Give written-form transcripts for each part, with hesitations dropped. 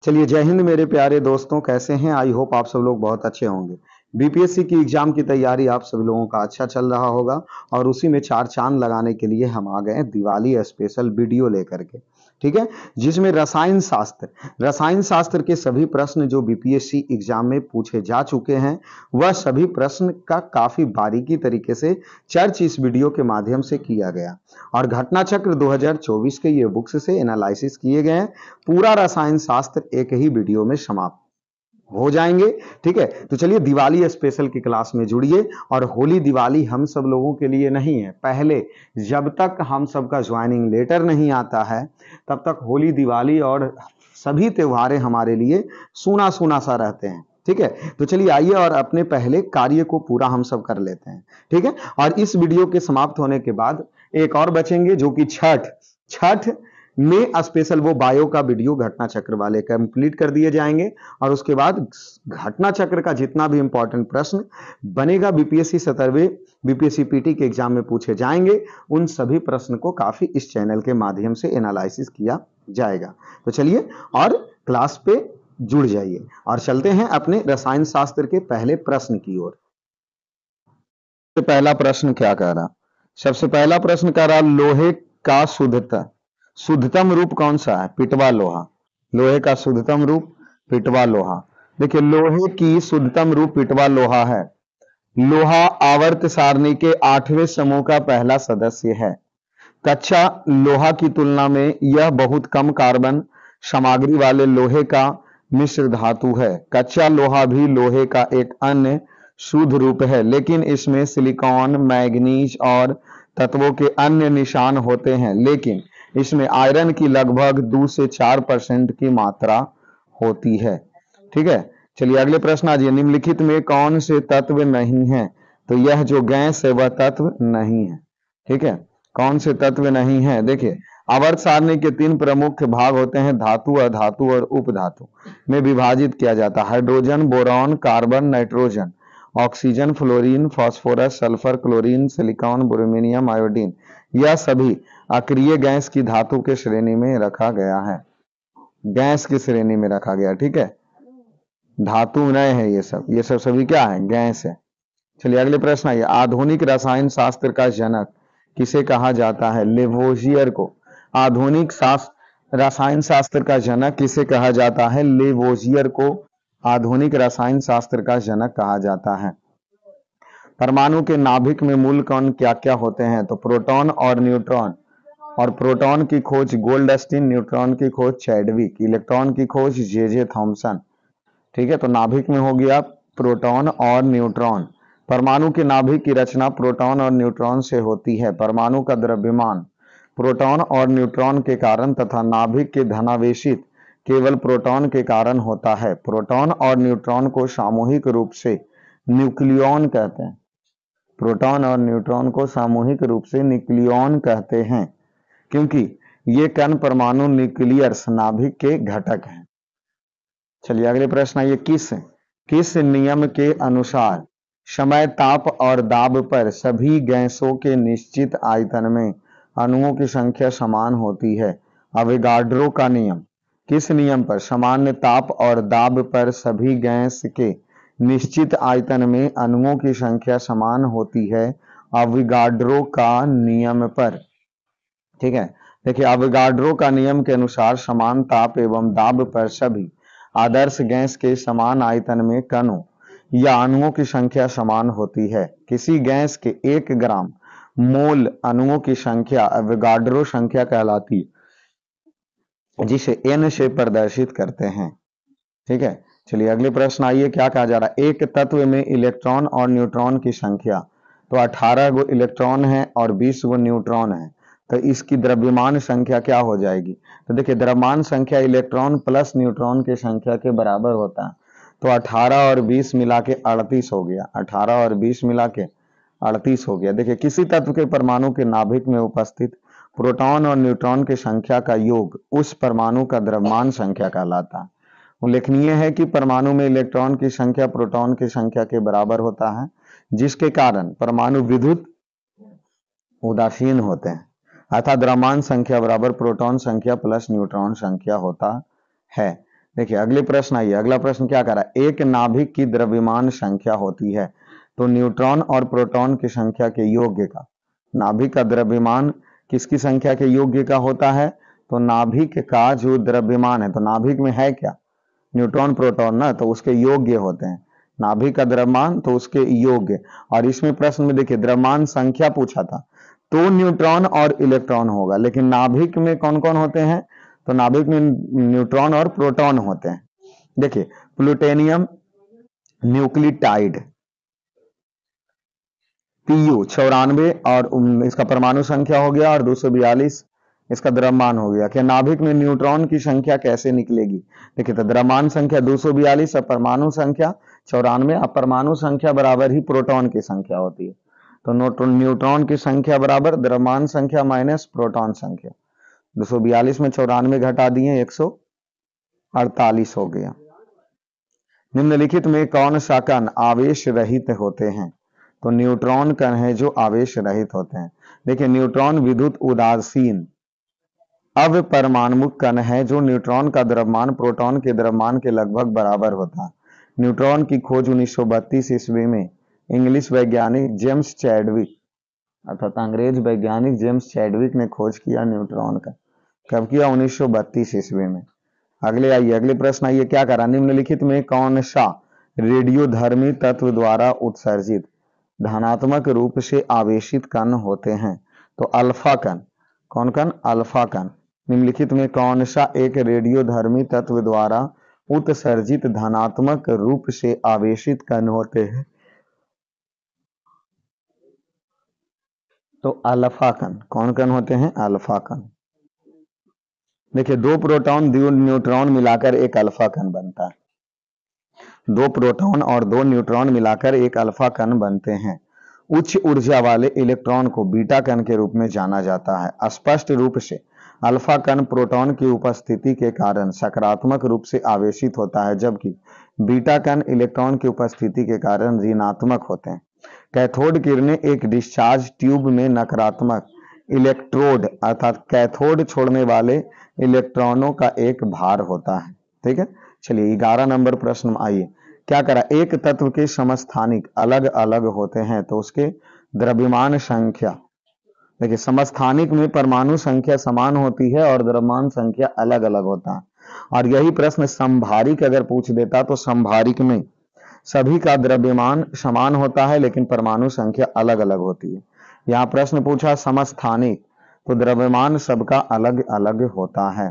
चलिए, जय हिंद मेरे प्यारे दोस्तों, कैसे हैं? आई होप आप सब लोग बहुत अच्छे होंगे। बीपीएससी की एग्जाम की तैयारी आप सभी लोगों का अच्छा चल रहा होगा और उसी में चार चांद लगाने के लिए हम आ गए हैं दिवाली स्पेशल वीडियो लेकर के। ठीक है, जिसमें रसायन शास्त्र के सभी प्रश्न जो बीपीएससी एग्जाम में पूछे जा चुके हैं, वह सभी प्रश्न का काफी बारीकी तरीके से चर्च इस वीडियो के माध्यम से किया गया और घटना चक्र 2024 के ये बुक्स से एनालिसिस किए गए हैं। पूरा रसायन शास्त्र एक ही वीडियो में समाप्त हो जाएंगे। ठीक है, तो चलिए दिवाली स्पेशल की क्लास में जुड़िए। और होली दिवाली हम सब लोगों के लिए नहीं है, पहले जब तक हम सबका ज्वाइनिंग लेटर नहीं आता है तब तक होली दिवाली और सभी त्योहारें हमारे लिए सूना सूना सा रहते हैं। ठीक है, तो चलिए आइए और अपने पहले कार्य को पूरा हम सब कर लेते हैं। ठीक है, और इस वीडियो के समाप्त होने के बाद एक और बचेंगे जो कि छठ में स्पेशल वो बायो का वीडियो घटना चक्र वाले कंप्लीट कर दिए जाएंगे और उसके बाद घटना चक्र का जितना भी इंपॉर्टेंट प्रश्न बनेगा बीपीएससी 17वें बीपीएससी पीटी के एग्जाम में पूछे जाएंगे, उन सभी प्रश्न को काफी इस चैनल के माध्यम से एनालिसिस किया जाएगा। तो चलिए और क्लास पे जुड़ जाइए और चलते हैं अपने रसायन शास्त्र के पहले प्रश्न की ओर। पहला प्रश्न क्या कह रहा? सबसे पहला प्रश्न कह रहा लोहे का शुद्धतम रूप कौन सा है? पिटवा लोहा। लोहे का शुद्धतम रूप पिटवा लोहा। देखिए, लोहे की शुद्धतम रूप पिटवा लोहा है। लोहा आवर्त सारणी के 8वें समूह का पहला सदस्य है। कच्चा लोहा की तुलना में यह बहुत कम कार्बन सामग्री वाले लोहे का मिश्र धातु है। कच्चा लोहा भी लोहे का एक अन्य शुद्ध रूप है, लेकिन इसमें सिलिकॉन, मैग्नीज और तत्वों के अन्य निशान होते हैं, लेकिन इसमें आयरन की लगभग 2 से 4% की मात्रा होती है। ठीक है, चलिए अगले प्रश्न आ जाइए। निम्नलिखित में कौन से तत्व नहीं है? तो यह जो गैस है वह तत्व नहीं है। ठीक है, कौन से तत्व नहीं है? देखिए, आवर्त सारणी के 3 प्रमुख भाग होते हैं, धातु, अधातु और उपधातु में विभाजित किया जाता है। Hydrogen, boron, carbon, nitrogen, oxygen, fluorine, phosphorus, sulphur, chlorine, silicon, bromine, iodine, यह सभी अक्रिय गैस की धातु के श्रेणी में रखा गया है। गैस की श्रेणी में रखा गया। ठीक है, धातु नहीं है, ये सब सभी क्या है? गैस है। चलिए अगले प्रश्न आइए। आधुनिक रसायन शास्त्र का जनक किसे कहा जाता है? लेवोजियर को। आधुनिक रसायन शास्त्र का जनक किसे कहा जाता है? लेवोजियर को आधुनिक रसायन शास्त्र का जनक कहा जाता है। परमाणु के नाभिक में मूल कण क्या क्या होते हैं? तो प्रोटॉन और न्यूट्रॉन। और प्रोटॉन की खोज गोल्डस्टीन, न्यूट्रॉन की खोज चैडविक, इलेक्ट्रॉन की खोज जे थॉमसन। ठीक है, तो नाभिक में हो गया प्रोटॉन और न्यूट्रॉन। परमाणु के नाभिक की रचना प्रोटॉन और न्यूट्रॉन से होती है। परमाणु का द्रव्यमान प्रोटॉन और न्यूट्रॉन के कारण तथा नाभिक के धनावेशित केवल प्रोटॉन के कारण होता है। प्रोटॉन और न्यूट्रॉन को सामूहिक रूप से न्यूक्लियॉन कहते हैं। प्रोटॉन और न्यूट्रॉन को सामूहिक रूप से न्यूक्लियॉन कहते हैं, क्योंकि ये कण परमाणु न्यूक्लियस नाभिक के घटक हैं। चलिए अगले प्रश्न आइए। किस नियम के अनुसार समय, ताप और दाब पर सभी गैसों के निश्चित आयतन में अणुओं की संख्या समान होती है? अवोगाड्रो का नियम। किस नियम पर सामान्य ताप और दाब पर सभी गैस के निश्चित आयतन में अणुओं की संख्या समान होती है? अवोगाड्रो का नियम पर। ठीक है, देखिए अवोगाड्रो का नियम के अनुसार समान ताप एवं दाब पर सभी आदर्श गैस के समान आयतन में कणों या अणुओं की संख्या समान होती है। किसी गैस के 1 ग्राम मोल अणुओं की संख्या अवोगाड्रो संख्या कहलाती है, जिसे n से प्रदर्शित करते हैं। ठीक है, चलिए अगले प्रश्न आइए। क्या कहा जा रहा है? एक तत्व में इलेक्ट्रॉन और न्यूट्रॉन की संख्या, तो 18 गो इलेक्ट्रॉन है और 20 गो न्यूट्रॉन है, तो इसकी द्रव्यमान संख्या क्या हो जाएगी? तो देखिए, द्रव्यमान संख्या इलेक्ट्रॉन प्लस न्यूट्रॉन की संख्या के बराबर होता है, तो 18 और 20 मिला के 38 हो गया। 18 और 20 मिला के 38 हो गया। देखिए, किसी तत्व के परमाणु के नाभिक में उपस्थित प्रोटॉन और न्यूट्रॉन की संख्या का योग उस परमाणु का द्रव्यमान संख्या कहलाता है। उल्लेखनीय है कि परमाणु में इलेक्ट्रॉन की संख्या प्रोटॉन की संख्या के बराबर होता है, जिसके कारण परमाणु विद्युत उदासीन होते हैं, अर्थात द्रव्यमान संख्या बराबर प्रोटॉन संख्या प्लस न्यूट्रॉन संख्या होता है। देखिए अगले प्रश्न आइए, अगला प्रश्न क्या करा, एक नाभिक की द्रव्यमान संख्या होती है तो न्यूट्रॉन और प्रोटॉन की संख्या के योग्य का, नाभिक का द्रव्यमान किसकी संख्या के योग्य का होता है, तो नाभिक का जो द्रव्यमान है, तो नाभिक में है क्या, न्यूट्रॉन प्रोटॉन ना, तो उसके योग्य होते हैं, नाभिक का द्रव्यमान तो उसके योग्य। और इसमें प्रश्न में देखिए द्रव्यमान संख्या पूछा था, तो न्यूट्रॉन और इलेक्ट्रॉन होगा, लेकिन नाभिक में कौन कौन होते हैं, तो नाभिक में न्यूट्रॉन और प्रोटॉन होते हैं। देखिए प्लूटोनियम न्यूक्लियोटाइड Pu 94 और इसका परमाणु संख्या हो गया, और 242 इसका द्रव्यमान हो गया। क्या नाभिक में न्यूट्रॉन की संख्या कैसे निकलेगी, देखिए तो द्रव्यमान संख्या 242 और परमाणु संख्या 94, अब परमाणु संख्या बराबर ही प्रोटॉन की संख्या होती है, तो न्यूट्रॉन की संख्या बराबर द्रव्यमान संख्या माइनस प्रोटॉन संख्या, 242 में 94 घटा दिए 148 हो गया। निम्नलिखित में कौन सा कण आवेश रहित होते हैं, तो न्यूट्रॉन कण है जो आवेश रहित होते हैं। देखिए न्यूट्रॉन विद्युत उदासीन अवपरमाणुक कण है जो न्यूट्रॉन का द्रव्यमान प्रोटॉन के द्रव्यमान के लगभग बराबर होता है। न्यूट्रॉन की खोज 1932 ईस्वी में इंग्लिश वैज्ञानिक जेम्स चैडविक अर्थात अंग्रेज वैज्ञानिक जेम्स चैडविक ने खोज किया न्यूट्रॉन का। कब किया, 1932 ईस्वी में। अगले आइए, अगले प्रश्न आइए, क्या करा, निम्नलिखित में कौन सा रेडियोधर्मी तत्व द्वारा उत्सर्जित धनात्मक रूप से आवेशित कण होते हैं, तो अल्फा कण। कौन कण, अल्फा कण। निम्नलिखित में कौन सा एक रेडियोधर्मी तत्व द्वारा उत्सर्जित धनात्मक रूप से आवेशित कण होते हैं, तो अल्फा कण। कौन कण होते हैं, अल्फा कण। देखिए 2 प्रोटॉन 2 न्यूट्रॉन मिलाकर एक अल्फा कण बनता है, 2 प्रोटॉन और 2 न्यूट्रॉन मिलाकर एक अल्फा कण बनते हैं। उच्च ऊर्जा वाले इलेक्ट्रॉन को बीटा कण के रूप में जाना जाता है। स्पष्ट रूप से अल्फा कण प्रोटॉन की उपस्थिति के कारण सकारात्मक रूप से आवेशित होता है, जबकि बीटा कण इलेक्ट्रॉन की उपस्थिति के कारण ऋणात्मक होते हैं। कैथोड किरणें एक डिस्चार्ज ट्यूब में नकारात्मक इलेक्ट्रोड अर्थात कैथोड छोड़ने वाले इलेक्ट्रॉनों का एक भार होता है। ठीक है, चलिए 11 नंबर प्रश्न आइए, क्या करा, एक तत्व के समस्थानिक अलग अलग होते हैं तो उसके द्रव्यमान संख्या। देखिए समस्थानिक में परमाणु संख्या समान होती है और द्रव्यमान संख्या अलग अलग होता है, और यही प्रश्न संभारिक अगर पूछ देता तो संभारिक में सभी का द्रव्यमान समान होता है लेकिन परमाणु संख्या अलग अलग होती है। यहाँ प्रश्न पूछा समस्थानिक, तो द्रव्यमान सबका अलग अलग होता है।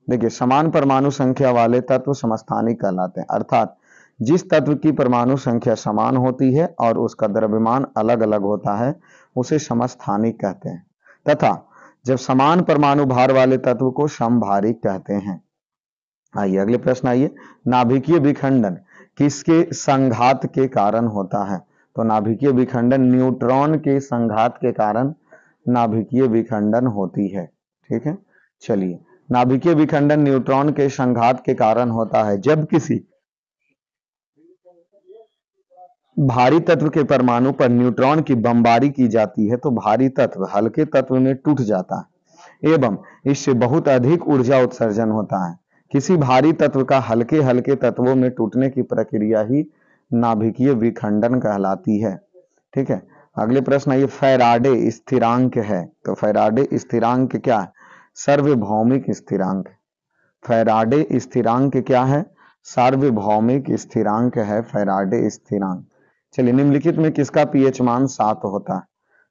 देखिए समान परमाणु संख्या वाले तत्व समस्थानिक कहलाते हैं, अर्थात जिस तत्व की परमाणु संख्या समान होती है और उसका द्रव्यमान अलग अलग होता है उसे समस्थानिक कहते हैं, तथा जब समान परमाणु भार वाले तत्व को समभारिक कहते हैं। आइए अगले प्रश्न आइए, नाभिकीय विखंडन किसके संघात के कारण होता है, तो नाभिकीय विखंडन न्यूट्रॉन के संघात के कारण नाभिकीय विखंडन होती है। ठीक है, चलिए नाभिकीय विखंडन न्यूट्रॉन के संघात के कारण होता है जब किसी भारी तत्व के परमाणु पर न्यूट्रॉन की बमबारी की जाती है तो भारी तत्व हल्के तत्व में टूट जाता है एवं इससे बहुत अधिक ऊर्जा उत्सर्जन होता है। किसी भारी तत्व का हल्के हल्के तत्वों में टूटने की प्रक्रिया ही नाभिकीय विखंडन कहलाती है। ठीक है, अगले प्रश्न ये फैराडे स्थिरांक है, तो फैराडे स्थिरांक क्या है, सार्वभौमिक स्थिरांक। फैराडे स्थिरांक क्या है, सार्वभौमिक स्थिरांक है फैराडे स्थिरांक। चलिए निम्नलिखित में किसका पीएच मान 7 होता है,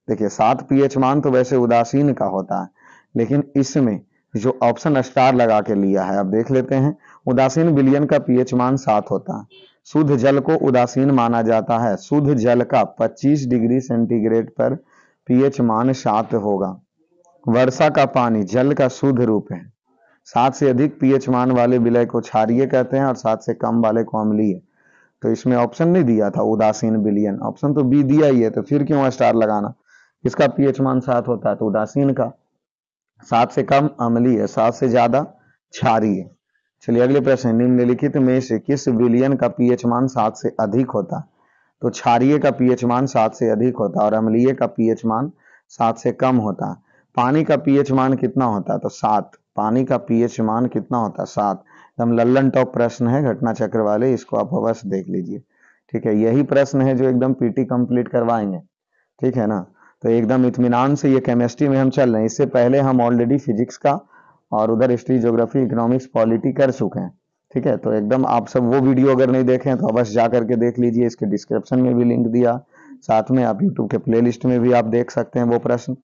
देखिए 7 पीएच मान तो वैसे उदासीन का होता है, लेकिन इसमें जो ऑप्शन स्टार लगा के लिया है अब देख लेते हैं। उदासीन विलयन का पीएच मान 7 होता है। शुद्ध जल को उदासीन माना जाता है, शुद्ध जल का 25 डिग्री सेंटीग्रेड पर पीएच मान 7 होगा। वर्षा का पानी जल का शुद्ध रूप है। 7 से अधिक पीएच मान वाले विलय को क्षारीय कहते हैं और 7 से कम वाले को अम्लीय। तो इसमें ऑप्शन नहीं दिया था उदासीन विलयन, ऑप्शन तो बी दिया ही है, तो फिर क्यों स्टार लगाना। इसका पीएच मान 7 होता है तो उदासीन का, 7 से कम अम्लीय, 7 से ज्यादा क्षारीय। चलिए अगले प्रश्न, निम्नलिखित में से किस विलयन का पीएच मान 7 से अधिक होता है, तो क्षारीय का पीएच मान 7 से अधिक होता है और अम्लीय का पीएच मान 7 से कम होता है। पानी का पीएच मान कितना होता है, तो 7। पानी का पीएच मान कितना होता है, 7। एकदम लल्लन टॉप प्रश्न है घटना चक्र वाले, इसको आप अवश्य देख लीजिए। ठीक है, यही प्रश्न है जो एकदम पीटी कंप्लीट करवाएंगे। ठीक है ना, तो एकदम इत्मीनान से ये केमिस्ट्री में हम चल रहे हैं। इससे पहले हम ऑलरेडी फिजिक्स का और उधर हिस्ट्री, ज्योग्राफी, इकोनॉमिक्स, पॉलिटी कर चुके हैं। ठीक है, तो एकदम आप सब वो वीडियो अगर नहीं देखें तो अवश्य जा करके देख लीजिए, इसके डिस्क्रिप्शन में भी लिंक दिया, साथ में आप यूट्यूब के प्लेलिस्ट में भी आप देख सकते हैं वो प्रश्न।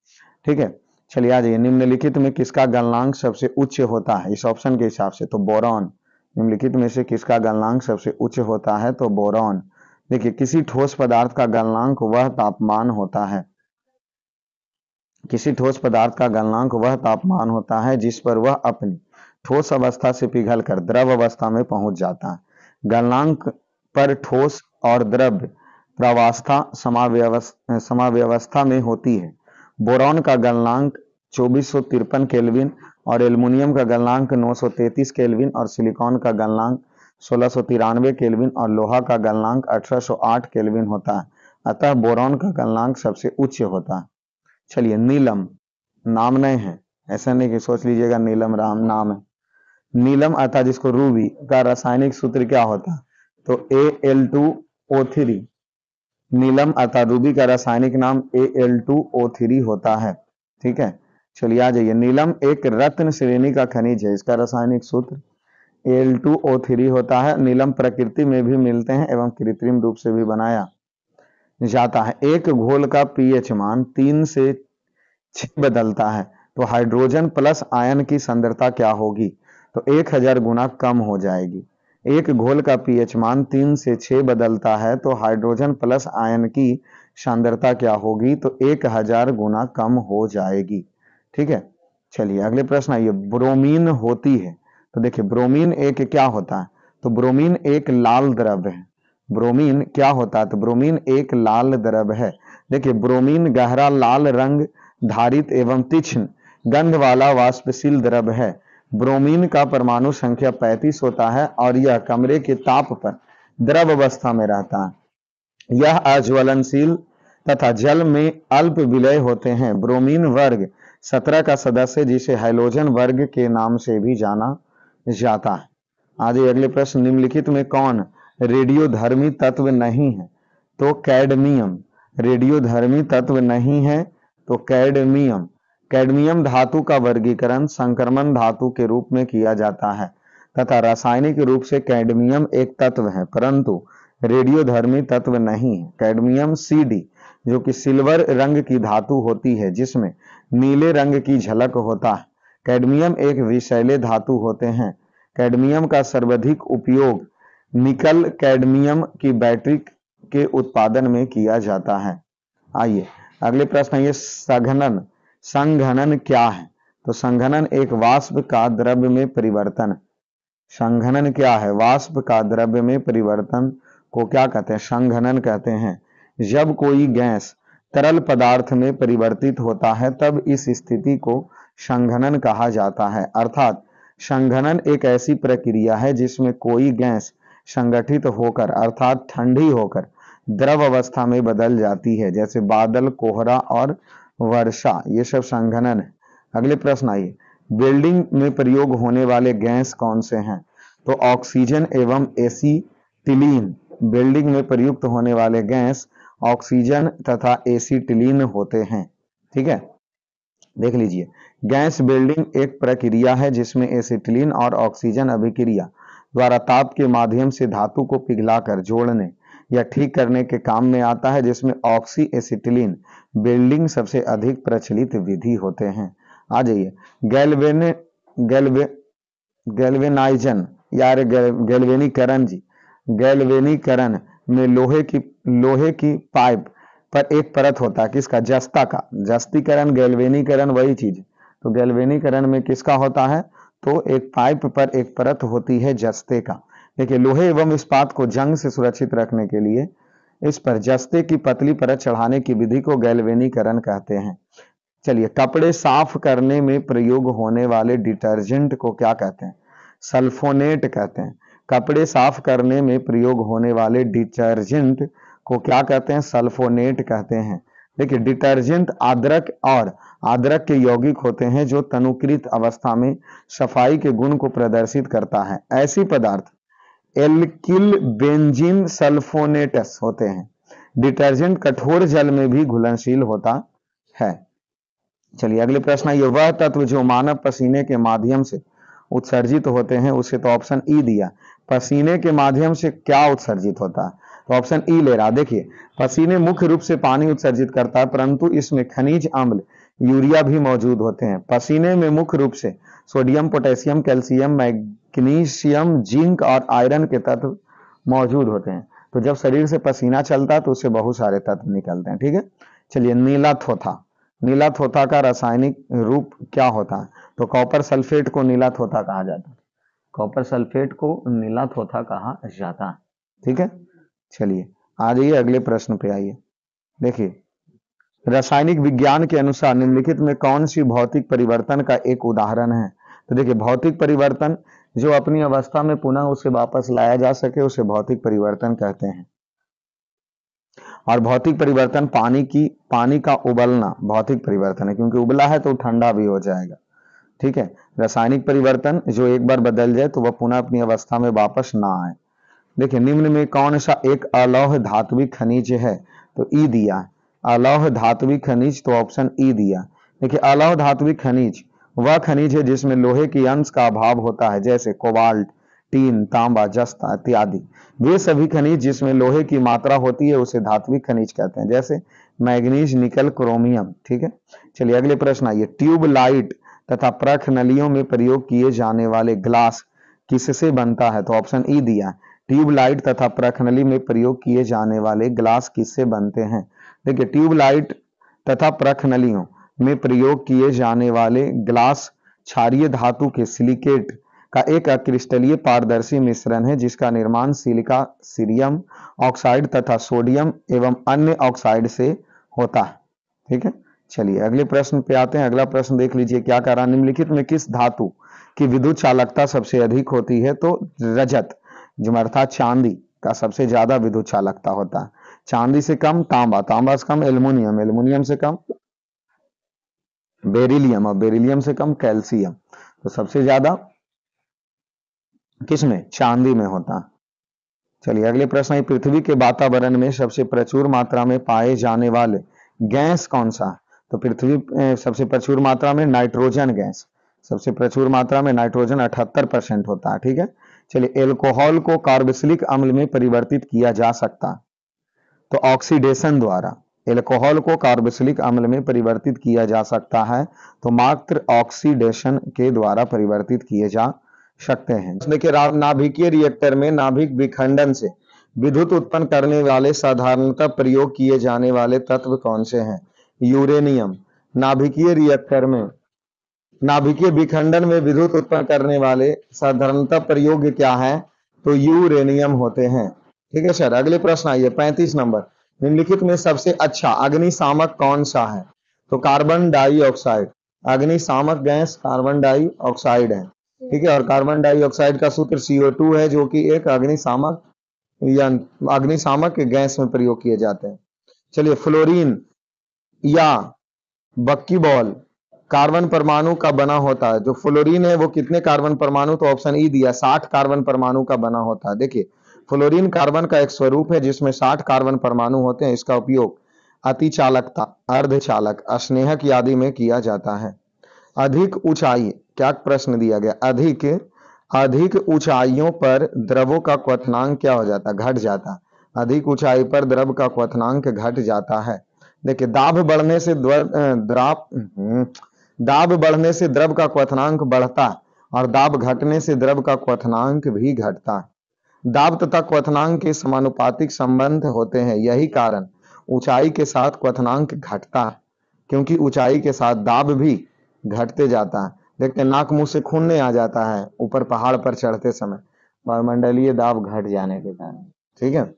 ठीक है, चलिए आ जाइए। निम्नलिखित में किसका गलनांक सबसे उच्च होता है इस ऑप्शन के हिसाब से? तो बोरॉन। निम्नलिखित में से किसका गलनांक सबसे उच्च होता है? तो बोरॉन। देखिए, किसी ठोस पदार्थ का गलनांक वह तापमान होता है, किसी ठोस पदार्थ का गलनांक वह तापमान होता है जिस पर वह अपनी ठोस अवस्था से पिघलकर द्रव अवस्था में पहुंच जाता है। गलनांक पर ठोस और द्रव प्रावस्था समाव्यवस्था में होती है। बोरॉन का गलनांक 2453 केल्विन और एल्युमिनियम का गलनांक 933 केल्विन और सिलिकॉन का गलनांक 1693 केल्विन और लोहा का गलनांक 1808 केल्विन होता है। अतः बोरॉन का गलनांक सबसे उच्च होता है। चलिए, नीलम नाम नहीं है, ऐसा नहीं कि सोच लीजिएगा नीलम राम नाम है। नीलम अतः जिसको रूबी का रासायनिक सूत्र क्या होता है? तो Al2O3। नीलम अतः रूबी का रासायनिक नाम Al2O3 होता है। ठीक है, चलिए आ जाइए। नीलम एक रत्न श्रेणी का खनिज है, इसका रासायनिक सूत्र Al2O3 होता है। नीलम प्रकृति में भी मिलते हैं एवं कृत्रिम रूप से भी बनाया जाता है। एक घोल का पीएच मान 3 से 6 बदलता है तो हाइड्रोजन प्लस आयन की सांद्रता क्या होगी? तो 1000 गुना कम हो जाएगी। एक घोल का पीएच मान 3 से 6 बदलता है तो हाइड्रोजन प्लस आयन की सांद्रता क्या होगी? तो 1000 गुना कम हो जाएगी। ठीक है, चलिए अगले प्रश्न आइए। ब्रोमीन होती है, तो देखिए ब्रोमीन एक क्या होता है? तो ब्रोमीन एक लाल द्रव्य है। ब्रोमीन क्या होता है? तो ब्रोमीन एक लाल द्रव्य है। देखिए, ब्रोमीन गहरा लाल रंग धारित एवं तीक्ष्ण गंध वाला वाष्पशील द्रव्य है। ब्रोमीन का परमाणु संख्या 35 होता है और यह कमरे के ताप पर द्रव अवस्था में रहता है। यह अज्वलनशील तथा जल में अल्प विलय होते हैं। ब्रोमीन वर्ग 17 का सदस्य जिसे हैलोजन वर्ग के नाम से भी जाना जाता है। आगे अगले प्रश्न। निम्नलिखित में कौन रेडियोधर्मी तत्व नहीं है? तो कैडमियम रेडियोधर्मी तत्व नहीं है, तो कैडमियम। कैडमियम धातु का वर्गीकरण संक्रमण धातु के रूप में किया जाता है तथा रासायनिक रूप से कैडमियम एक तत्व है परंतु रेडियोधर्मी तत्व नहीं है। कैडमियम Cd जो कि सिल्वर रंग की धातु होती है जिसमें नीले रंग की झलक होता है। कैडमियम एक विषैले धातु होते हैं। कैडमियम का सर्वाधिक उपयोग निकल कैडमियम की बैटरी के उत्पादन में किया जाता है। आइए अगले प्रश्न है, संघनन। संघनन क्या है? तो संघनन एक वाष्प का द्रव्य में परिवर्तन। संघनन क्या है? वाष्प का द्रव्य में परिवर्तन को क्या कहते हैं? संघनन कहते हैं। जब कोई गैस तरल पदार्थ में परिवर्तित होता है तब इस स्थिति को संघनन कहा जाता है। अर्थात संघनन एक ऐसी प्रक्रिया है जिसमें कोई गैस संगठित होकर अर्थात ठंडी होकर द्रव अवस्था में बदल जाती है, जैसे बादल, कोहरा और वर्षा, ये सब संघनन है। अगले प्रश्न आइए। बिल्डिंग में प्रयोग होने वाले गैस कौन से हैं? तो ऑक्सीजन एवं एसिटिलीन। बिल्डिंग में प्रयुक्त होने वाले गैस ऑक्सीजन तथा एसिटिलीन होते हैं। ठीक है, देख लीजिए। गैस बिल्डिंग एक प्रक्रिया है जिसमें एसिटिलीन और ऑक्सीजन अभिक्रिया द्वारा ताप के माध्यम से धातु को पिघलाकर जोड़ने या ठीक करने के काम में आता है, जिसमें ऑक्सी एसिटिलीन बिल्डिंग सबसे अधिक प्रचलित विधि होते हैं। आ जाइए। गैल्वेनाइजन यार गैल्वेनीकरण जी। गैल्वेनीकरण में लोहे की पाइप पर एक परत होता है, किसका? जस्ता का। जस्तीकरण, गैल्वेनीकरण वही चीज। तो गैल्वेनीकरण में किसका होता है? तो एक पाइप पर एक परत होती है जस्ते का। देखिए, लोहे एवं इस्पात को जंग से सुरक्षित रखने के लिए इस पर जस्ते की पतली परत चढ़ाने की विधि को गैल्वेनीकरण कहते हैं। चलिए, कपड़े साफ करने में प्रयोग होने वाले डिटर्जेंट को क्या कहते हैं? सल्फोनेट कहते हैं। कपड़े साफ करने में प्रयोग होने वाले डिटर्जेंट को क्या कहते हैं? सल्फोनेट कहते हैं। देखिए डिटर्जेंट अदरक और अदरक के यौगिक होते हैं जो तनुकृत अवस्था में सफाई के गुण को प्रदर्शित करता है। ऐसी पदार्थ एल्किल बेंजीन सल्फोनेटस होते हैं। डिटर्जेंट कठोर जल में भी घुलनशील होता है। चलिए अगले प्रश्न आइए, वह तत्व जो मानव पसीने के माध्यम से उत्सर्जित होते हैं उसे, तो ऑप्शन ई दिया। पसीने के माध्यम से क्या उत्सर्जित होता है, तो ऑप्शन ई ले रहा। देखिए पसीने मुख्य रूप से पानी उत्सर्जित करता है, परंतु इसमें खनिज अम्ल यूरिया भी मौजूद होते हैं। पसीने में मुख्य रूप से sodium, potassium, calcium, magnesium, zinc और आयरन के तत्व मौजूद होते हैं। तो जब शरीर से पसीना चलता है तो उससे बहुत सारे तत्व निकलते हैं। ठीक है, चलिए नीला थोथा, नीला थोथा का रासायनिक रूप क्या होता है, तो कॉपर सल्फेट को नीला थोथा कहा जाता है। कॉपर सल्फेट को नीला थोथा कहा जाता है। ठीक है, चलिए आ जाइए अगले प्रश्न पे आइए। देखिए रासायनिक विज्ञान के अनुसार निम्नलिखित में कौन सी भौतिक परिवर्तन का एक उदाहरण है, तो देखिए भौतिक परिवर्तन जो अपनी अवस्था में पुनः उसे वापस लाया जा सके उसे भौतिक परिवर्तन कहते हैं। और भौतिक परिवर्तन पानी का उबलना भौतिक परिवर्तन है, क्योंकि उबला है तो ठंडा भी हो जाएगा। ठीक है, रासायनिक परिवर्तन जो एक बार बदल जाए तो वह पुनः अपनी अवस्था में वापस ना आए। देखिए निम्न में कौन सा एक अलौह धात्विक खनिज है, तो ई दिया। अलौह धात्विक खनिज, तो ऑप्शन ई दिया। देखिए अलौह धात्विक खनिज वह खनिज है जिसमें लोहे की अंश का अभाव होता है, जैसे कोबाल्ट, टीन, तांबा, जस्ता इत्यादि। वे सभी खनिज जिसमें लोहे की मात्रा होती है उसे धात्विक खनिज कहते हैं, जैसे मैग्नीज, निकल, क्रोमियम। ठीक है, चलिए अगले प्रश्न आइए, ट्यूबलाइट तथा प्रख नलियों में प्रयोग किए जाने वाले ग्लास किससे बनता है, तो ऑप्शन ई दिया। ट्यूबलाइट तथा प्रखनली में प्रयोग किए जाने वाले ग्लास किससे बनते हैं। देखिए ट्यूबलाइट तथा प्रखनलियों में प्रयोग किए जाने वाले ग्लास क्षारीय धातु के सिलिकेट का एक अक्रिस्टलीय पारदर्शी मिश्रण है जिसका निर्माण सिलिका, सीरियम ऑक्साइड तथा सोडियम एवं अन्य ऑक्साइड से होता है। ठीक है, चलिए अगले प्रश्न पे आते हैं। अगला प्रश्न देख लीजिए क्या कह रहा है, निम्नलिखित में किस धातु की विद्युत चालकता सबसे अधिक होती है, तो रजत जो अर्थात चांदी का सबसे ज्यादा विद्युत चालकता होता है। चांदी से कम तांबा, तांबा से कम एल्युमिनियम, एल्युमिनियम से कम बेरिलियम और बेरिलियम से कम कैल्शियम। तो सबसे ज्यादा किसमें, चांदी में होता। चलिए अगले प्रश्न है, पृथ्वी के वातावरण में सबसे प्रचुर मात्रा में पाए जाने वाले गैस कौन सा, तो पृथ्वी सबसे प्रचुर मात्रा में नाइट्रोजन गैस, सबसे प्रचुर मात्रा में नाइट्रोजन 78% होता है। ठीक है, चलिए एल्कोहल को कार्बोक्सिलिक अम्ल में परिवर्तित किया जा सकता, तो ऑक्सीडेशन द्वारा। एल्कोहल को कार्बोक्सिलिक अम्ल में परिवर्तित किया जा सकता है, तो मात्र ऑक्सीडेशन के द्वारा परिवर्तित किए जा सकते हैं। देखिए नाभिकीय रिएक्टर में नाभिक विखंडन से विद्युत उत्पन्न करने वाले साधारणतः प्रयोग किए जाने वाले तत्व कौन से हैं, यूरेनियम। नाभिकीय रिएक्टर में नाभिकीय विखंडन में विद्युत उत्पन्न करने वाले साधारणतः प्रयोग क्या है, तो यूरेनियम होते हैं। ठीक है सर, अगले प्रश्न आइए 35 नंबर, निम्नलिखित में सबसे अच्छा अग्निशामक कौन सा है, तो कार्बन डाइऑक्साइड। अग्निशामक गैस कार्बन डाइऑक्साइड है। ठीक है, और कार्बन डाइऑक्साइड का सूत्र CO2 है जो कि एक अग्निशामक या अग्निशामक गैस में प्रयोग किए जाते हैं। चलिए फ्लोरीन या बक्कीबॉल कार्बन परमाणु का बना होता है। जो फ्लोरीन है वो कितने कार्बन परमाणु, तो ऑप्शन ई दिया 60 कार्बन परमाणु का बना होता है। देखिए फ्लोरीन कार्बन का एक स्वरूप है जिसमें 60 कार्बन परमाणु होते हैं। इसका उपयोग अतिचालकता, अर्धचालक, स्नेहक आदि में किया जाता है। अधिक ऊंचाई, क्या प्रश्न दिया गया, अधिक ऊंचाइयों पर द्रवों का क्वथनांक क्या हो जाता, घट जाता। अधिक ऊंचाई पर द्रव का क्वथनांक घट जाता है। देखिए दाब बढ़ने से द्रव का क्वथनांक बढ़ता है और दाब घटने से द्रव का क्वथनांक भी घटता है। दाब तथा क्वथनांक के समानुपातिक संबंध होते हैं, यही कारण ऊंचाई के साथ क्वथनांक घटता है, क्योंकि ऊंचाई के साथ दाब भी घटते जाता है। देखते हैं नाक मुंह से खून नहीं आ जाता है ऊपर पहाड़ पर चढ़ते समय, वायुमंडलीय दाब घट जाने के कारण। ठीक है,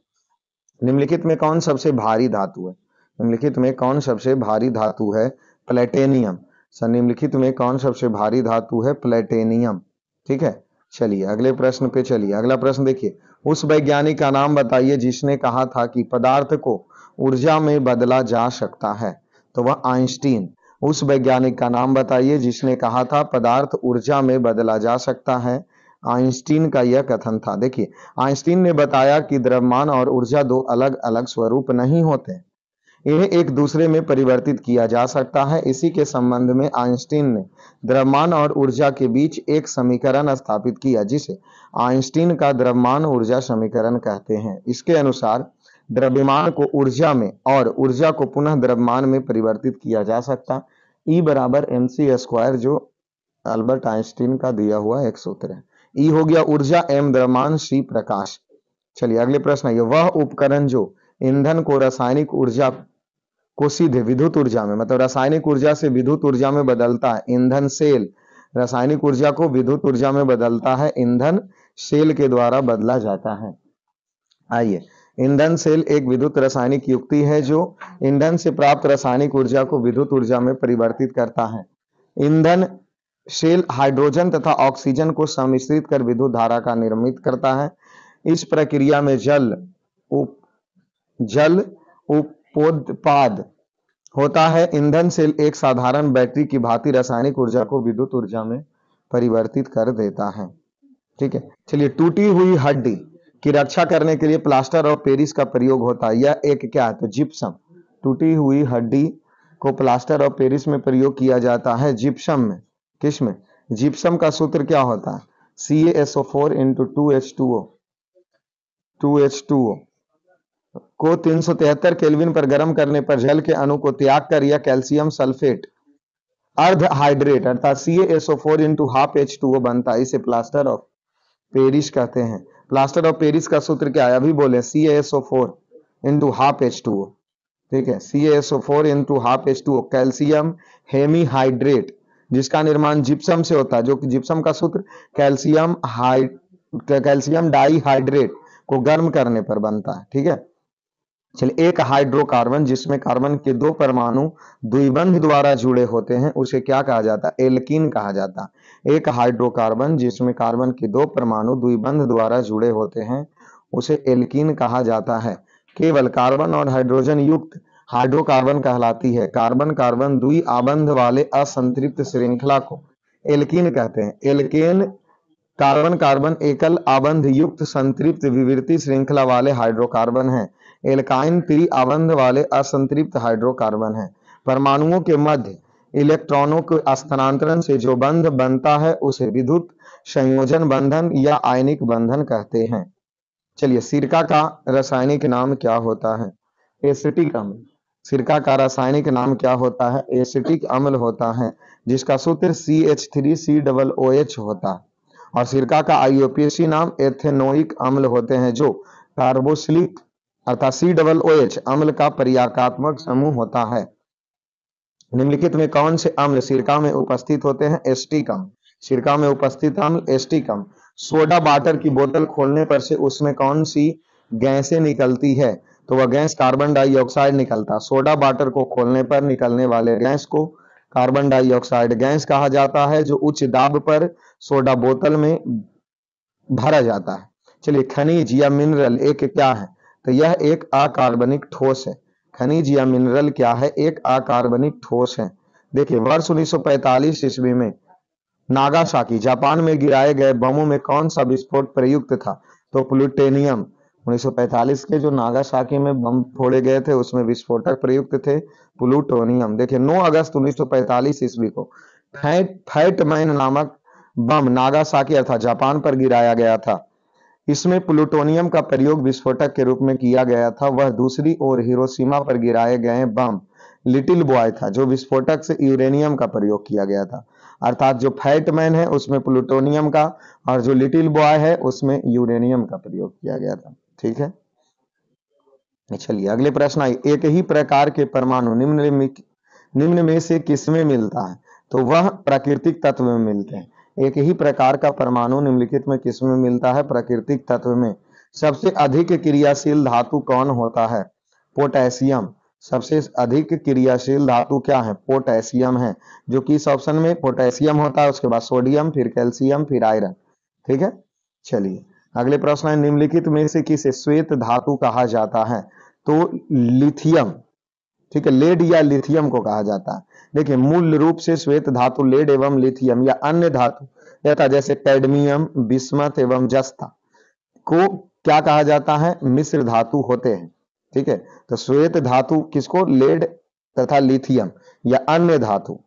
निम्नलिखित में कौन सबसे भारी धातु है, निम्नलिखित में कौन सबसे भारी धातु है, प्लेटेनियम। निम्नलिखित में कौन सबसे भारी धातु है, प्लेटेनियम। ठीक है, चलिए अगले प्रश्न पे चलिए। अगला प्रश्न देखिए, उस वैज्ञानिक का नाम बताइए जिसने कहा था कि पदार्थ को ऊर्जा में बदला जा सकता है? तो वह आइंस्टीन। उस वैज्ञानिक का नाम बताइए जिसने कहा था पदार्थ ऊर्जा में बदला जा सकता है। आइंस्टीन का यह कथन था। देखिए, आइंस्टीन ने बताया कि द्रव्यमान और ऊर्जा दो अलग अलग स्वरूप नहीं होते, इन्हें एक दूसरे में परिवर्तित किया जा सकता है। इसी के संबंध में आइंस्टीन ने द्रव्यमान और ऊर्जा के बीच एक समीकरण स्थापित किया जिसे आइंस्टीन का द्रव्यमान ऊर्जा समीकरण कहते हैं। इसके अनुसार द्रव्यमान को ऊर्जा में और ऊर्जा को पुनः द्रव्यमान में परिवर्तित किया जा सकता। E बराबर mc², जो अल्बर्ट आइंस्टीन का दिया हुआ एक सूत्र है। E हो गया ऊर्जा, m द्रव्यमान, c प्रकाश। चलिए अगले प्रश्न है, वह उपकरण जो ईंधन को रासायनिक ऊर्जा को सीधे विद्युत ऊर्जा में, मतलब रासायनिक ऊर्जा से विद्युत ऊर्जा में बदलता है। ईंधन सेल रासायनिक ऊर्जा को विद्युत ऊर्जा में बदलता है, ईंधन सेल के द्वारा बदला जाता है। आइए, ईंधन सेल एक विद्युत रासायनिक युक्ति है जो ईंधन से प्राप्त रासायनिक ऊर्जा को विद्युत ऊर्जा में परिवर्तित करता है। ईंधन सेल हाइड्रोजन तथा ऑक्सीजन को सम्मिश्रित कर विद्युत धारा का निर्मित करता है। इस प्रक्रिया में जल उपोत्पाद होता है। ईंधन सेल एक साधारण बैटरी की भांति रासायनिक ऊर्जा को विद्युत ऊर्जा में परिवर्तित कर देता है। ठीक है, चलिए, टूटी हुई हड्डी की रक्षा करने के लिए प्लास्टर ऑफ पेरिस का प्रयोग होता है। यह एक क्या है? तो जिप्सम। टूटी हुई हड्डी को प्लास्टर ऑफ पेरिस में प्रयोग किया जाता है, जिप्सम में। किस में? जिप्सम का सूत्र क्या होता है? CaSO4 × 2H2O। 2H2O को 373 केल्विन पर गर्म करने पर जल के अणु को त्याग कर यह कैल्शियम सल्फेट अर्ध हाइड्रेट अर्थात CaSO4 × 12H2O बनता है। इसे प्लास्टर ऑफ पेरिस कहते हैं। प्लास्टर ऑफ पेरिस का सूत्र क्या है? अभी बोले, CaSO4 × 12H2O। ठीक है, CaSO4 × 12H2O कैल्शियम हेमीहाइड्रेट, जिसका निर्माण जिप्सम से होता है, जो कि जिप्सम का सूत्र कैल्शियम डाइहाइड्रेट को गर्म करने पर बनता है। ठीक है, चलिए, एक हाइड्रोकार्बन जिसमें कार्बन के दो परमाणु द्विबंध द्वारा जुड़े होते हैं उसे क्या कहा जाता है? एल्कीन कहा जाता है। एक हाइड्रोकार्बन जिसमें कार्बन के दो परमाणु द्विबंध द्वारा जुड़े होते हैं उसे एल्कीन कहा जाता है। केवल कार्बन और हाइड्रोजन युक्त हाइड्रोकार्बन कहलाती है। कार्बन कार्बन द्वि आबंध वाले असंतृप्त श्रृंखला को एल्कीन कहते हैं। एल्केन कार्बन कार्बन एकल आबंध युक्त संतृप्त विवृती श्रृंखला वाले हाइड्रोकार्बन है। एल्काइन त्रि आबंध वाले असंतृप्त हाइड्रोकार्बन है। परमाणुओं के मध्य इलेक्ट्रॉनों के स्थानांतरण से जो बंध बनता है उसे विद्युत संयोजन बंधन या आयनिक बंधन कहते हैं। चलिए, सिरका का रासायनिक नाम क्या होता है? एसिटिक अम्ल। सिरका का रासायनिक नाम क्या होता है? एसिटिक अम्ल होता है, जिसका सूत्र CH3COOH होता है। और सिरका का IUPAC नाम एथेनोइक अम्ल होते हैं, जो कार्बोक्सिलिक अर्थात COOH अम्ल का पर्याकात्मक समूह होता है। निम्नलिखित में कौन से अम्ल सिरका में उपस्थित होते हैं? एस्टिक अम्ल। सिरका में उपस्थित अम्ल एस्टिक अम्ल। सोडा वाटर की बोतल खोलने पर से उसमें कौन सी गैसें निकलती है? तो वह गैस कार्बन डाइऑक्साइड निकलता। सोडा वाटर को खोलने पर निकलने वाले गैस को कार्बन डाइऑक्साइड गैस कहा जाता है, जो उच्च दाब पर सोडा बोतल में भरा जाता है। चलिए, खनिज या मिनरल एक क्या है? तो यह एक अकार्बनिक ठोस है। खनिज या मिनरल क्या है? एक अकार्बनिक ठोस है। देखिए, वर्ष 1945 ईस्वी में नागासाकी जापान में गिराए गए बमों में कौन सा विस्फोट प्रयुक्त था? तो प्लूटोनियम। 1945 के जो नागासाकी में बम फोड़े गए थे उसमें विस्फोटक प्रयुक्त थे प्लूटोनियम। देखिए, 9 अगस्त 1945 ईस्वी को फैटमैन नामक बम नागासाकी अर्थात जापान पर गिराया गया था। इसमें प्लूटोनियम का प्रयोग विस्फोटक के रूप में किया गया था। वह दूसरी ओर हिरोशिमा पर गिराए गए बम लिटिल बॉय था, जो विस्फोटक से यूरेनियम का प्रयोग किया गया था। अर्थात जो फैटमैन है उसमें प्लूटोनियम का और जो लिटिल बॉय है उसमें यूरेनियम का प्रयोग किया गया था। ठीक है, चलिए अगले प्रश्न आइए, एक ही प्रकार के परमाणु निम्न में से किसमें मिलता है? तो वह प्राकृतिक तत्व में मिलते हैं। एक ही प्रकार का परमाणु निम्नलिखित में किसमें मिलता है? प्राकृतिक तत्व में। सबसे अधिक क्रियाशील धातु कौन होता है? पोटेशियम। सबसे अधिक क्रियाशील धातु क्या है? पोटेशियम है, जो कि इस ऑप्शन में पोटेशियम होता है, उसके बाद सोडियम, फिर कैल्शियम, फिर आयरन। ठीक है, चलिए अगले प्रश्न है, निम्नलिखित में से किसे श्वेत धातु कहा जाता है? तो लिथियम, ठीक है, लेड या लिथियम को कहा जाता है। देखिए मूल रूप से श्वेत धातु लेड एवं लिथियम या अन्य धातु यथा जैसे कैडमियम, बिस्मथ एवं जस्ता को क्या कहा जाता है, मिश्र धातु होते हैं। ठीक है, तो श्वेत धातु किसको, लेड तथा लिथियम या अन्य धातु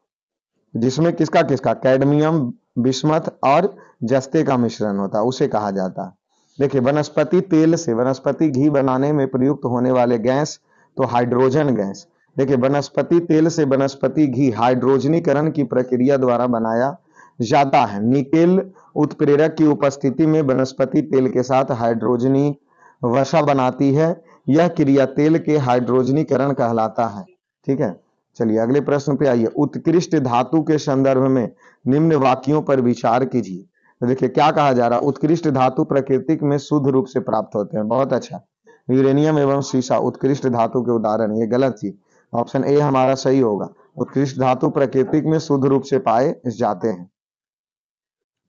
जिसमें किसका किसका, कैडमियम, बिस्मथ और जस्ते का मिश्रण होता है, उसे कहा जाता है। देखिए वनस्पति तेल से वनस्पति घी बनाने में प्रयुक्त होने वाले गैस तो हाइड्रोजन गैस। देखिए वनस्पति तेल से वनस्पति घी हाइड्रोजनीकरण की प्रक्रिया द्वारा बनाया जाता है। निकेल उत्प्रेरक की उपस्थिति में वनस्पति तेल के साथ हाइड्रोजनी वसा बनाती है। यह क्रिया तेल के हाइड्रोजनीकरण कहलाता है। ठीक है, चलिए अगले प्रश्न पे आइए। उत्कृष्ट धातु के संदर्भ में निम्न वाक्यों पर विचार कीजिए। तो देखिए क्या कहा जा रहा है, उत्कृष्ट धातु प्राकृतिक में शुद्ध रूप से प्राप्त होते हैं। बहुत अच्छा, यूरेनियम एवं सीसा उत्कृष्ट धातु के उदाहरण। ये गलत थी, ऑप्शन ए हमारा सही होगा। उत्कृष्ट धातु प्राकृतिक में शुद्ध रूप से पाए जाते हैं।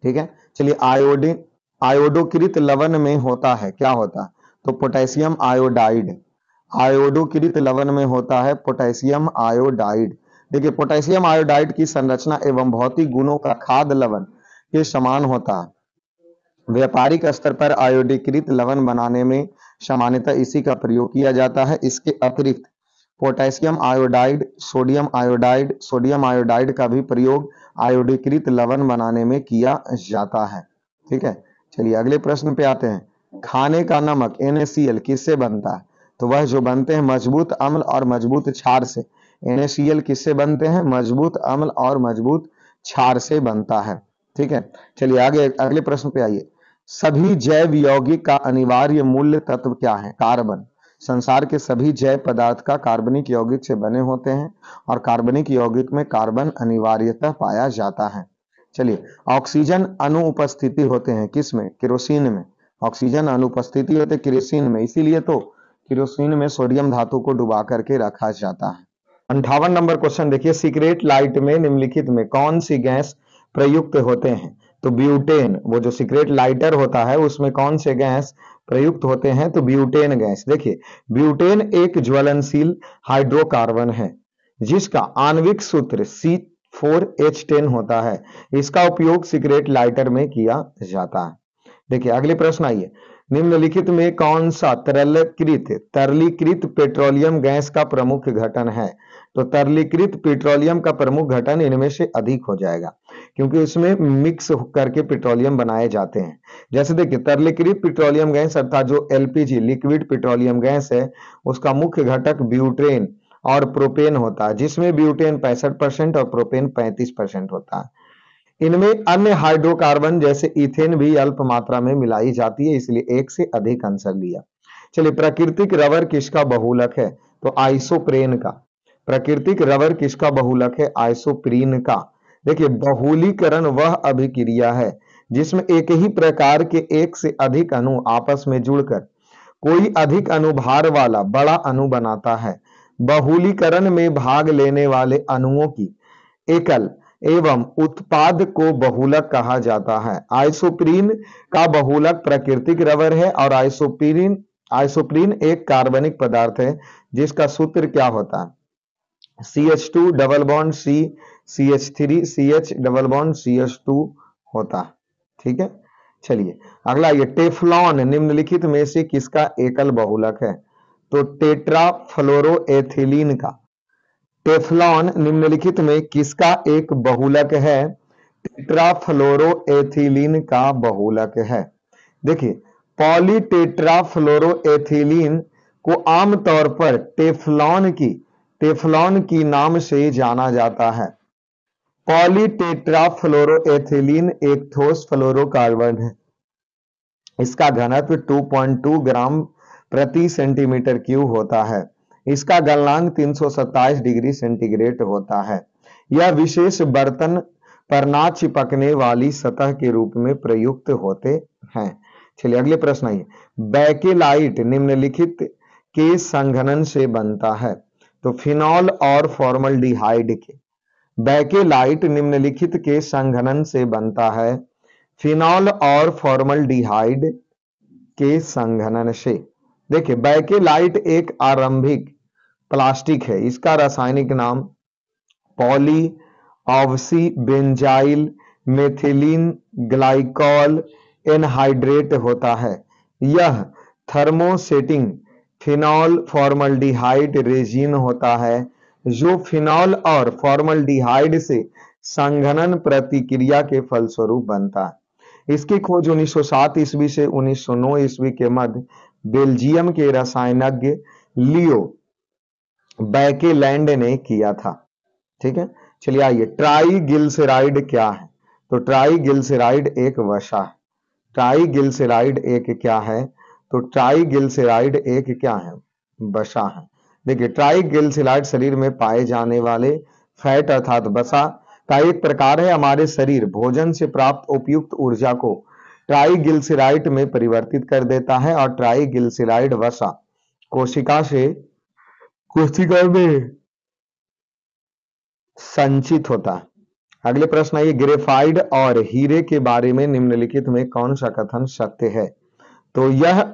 ठीक है, चलिए आयोडीन आयोडोकृत लवण में होता है, क्या होता है, तो पोटेशियम आयोडाइड। आयोडोकृत लवण में होता है पोटेशियम आयोडाइड। देखिए पोटेशियम आयोडाइड की संरचना एवं भौतिक गुणों का खाद्य लवण के समान होता है। व्यापारिक स्तर पर आयोडीकृत लवण बनाने में सामान्यतः इसी का प्रयोग किया जाता है। इसके अतिरिक्त पोटेशियम आयोडाइड, सोडियम आयोडाइड का भी प्रयोग आयोडीकृत लवण बनाने में किया जाता है। ठीक है, चलिए अगले प्रश्न पे आते हैं। खाने का नमक NaCl किससे बनता है, तो वह जो बनते हैं मजबूत अम्ल और मजबूत क्षार से। NaCl किससे बनते हैं, मजबूत अम्ल और मजबूत क्षार से बनता है। ठीक है, चलिए आगे अगले प्रश्न पे आइए। सभी जैव यौगिक का अनिवार्य मूल्य तत्व क्या है, कार्बन। संसार के सभी जैव पदार्थ का कार्बनिक यौगिक से बने होते हैं और कार्बनिक यौगिक में कार्बन अनिवार्यतः पाया जाता है। चलिए ऑक्सीजन अनुपस्थिति होते हैं किसमें, केरोसिन में। ऑक्सीजन अनुपस्थिति होते केरोसिन में, इसीलिए तो केरोसिन में सोडियम धातु को डुबा करके रखा जाता है। 58 नंबर क्वेश्चन देखिए। सिगरेट लाइट में निम्नलिखित में कौन सी गैस प्रयुक्त होते हैं, तो ब्यूटेन। वो जो सिगरेट लाइटर होता है उसमें कौन से गैस प्रयुक्त होते हैं, तो ब्यूटेन गैस। देखिए ब्यूटेन एक ज्वलनशील हाइड्रोकार्बन है जिसका आणविक सूत्र C4H10 होता है। इसका उपयोग सिगरेट लाइटर में किया जाता है। देखिए अगले प्रश्न आइए। निम्नलिखित में कौन सा तरलीकृत पेट्रोलियम गैस का प्रमुख घटन है, तो तरलीकृत पेट्रोलियम का प्रमुख घटन इनमें से अधिक हो जाएगा क्योंकि उसमें मिक्स करके पेट्रोलियम बनाए जाते हैं। जैसे देखिए तरलीकृत पेट्रोलियम गैस अर्थात जो LPG लिक्विड पेट्रोलियम गैस है उसका मुख्य घटक ब्यूटेन और प्रोपेन होता है, जिसमें ब्यूटेन 65% और प्रोपेन 35% होता है। इनमें अन्य हाइड्रोकार्बन जैसे इथेन भी अल्प मात्रा में मिलाई जाती है, इसलिए एक से अधिक आंसर लिया। चलिए प्राकृतिक रबर किसका बहुलक है, तो आइसोप्रेन का। प्राकृतिक रबर किसका बहुलक है, आइसोप्रीन का। देखिए बहुलीकरण वह अभिक्रिया है जिसमें एक ही प्रकार के एक से अधिक अणु आपस में जुड़कर कोई अधिक अनुभार वाला बड़ा अणु बनाता है। बहुलीकरण में भाग लेने वाले अणुओं की एकल एवं उत्पाद को बहुलक कहा जाता है। आइसोप्रीन का बहुलक प्राकृतिक रबर है और आइसोप्रीन एक कार्बनिक पदार्थ है जिसका सूत्र क्या होता है, CH2 double bond C CH3 CH double bond CH2 होता है। ठीक है, चलिए अगला ये टेफ्लॉन निम्नलिखित में से किसका एकल बहुलक है, तो टेट्राफ्लोरोएथिलीन का। टेफ्लॉन निम्नलिखित में किसका एक बहुलक है, टेट्राफ्लोरोएथिलीन का बहुलक है। देखिए पॉलीटेट्राफ्लोरोएथिलीन को आमतौर पर टेफ्लॉन की नाम से जाना जाता है। पॉलीटेट्राफ्लोरोएथिलीन एक ठोस फ्लोरोकार्बन है। इसका घनत्व 2.2 ग्राम प्रति सेंटीमीटर क्यूब होता है। इसका गलनांक 327 डिग्री सेंटीग्रेड होता है। यह विशेष बर्तन पर ना चिपकने वाली सतह के रूप में प्रयुक्त होते हैं। चलिए अगले प्रश्न आइए। बैकेलाइट निम्नलिखित के संघनन से बनता है, तो फिनॉल और फॉर्मल्डिहाइड के। बैकेलाइट निम्नलिखित के संघनन से बनता है, फिनॉल और फॉर्मल्डिहाइड के संघनन से। देखिए बैकेलाइट एक आरंभिक प्लास्टिक है, इसका रासायनिक नाम poly oxy benzyl methylene glycol anhydride होता है। यह थर्मोसेटिंग फिनॉल फॉर्मल्डिहाइड रेजिन होता है जो फिनॉल और फॉर्मल्डिहाइड से संघनन प्रतिक्रिया के फलस्वरूप बनता है। इसकी खोज 1907 ईस्वी से 1909 ईस्वी के मध्य बेल्जियम के रसायनज्ञ लियो बैकेलैंड ने किया था। ठीक है, चलिए आइए, ट्राईग्लिसराइड क्या है? तो ट्राईग्लिसराइड एक वसा है। ट्राईग्लिसराइड एक क्या है? तो ट्राईग्लिसराइड एक क्या है? वसा है। देखिए ट्राईग्लिसराइड शरीर में पाए जाने वाले फैट अर्थात वसा का एक प्रकार है। हमारे शरीर भोजन से प्राप्त उपयुक्त ऊर्जा को ट्राईग्लिसराइड में परिवर्तित कर देता है और ट्राईग्लिसराइड वसा कोशिका में संचित होता है। अगले प्रश्न है, ग्रेफाइट और हीरे के बारे में निम्नलिखित में कौन सा कथन सत्य है? तो यह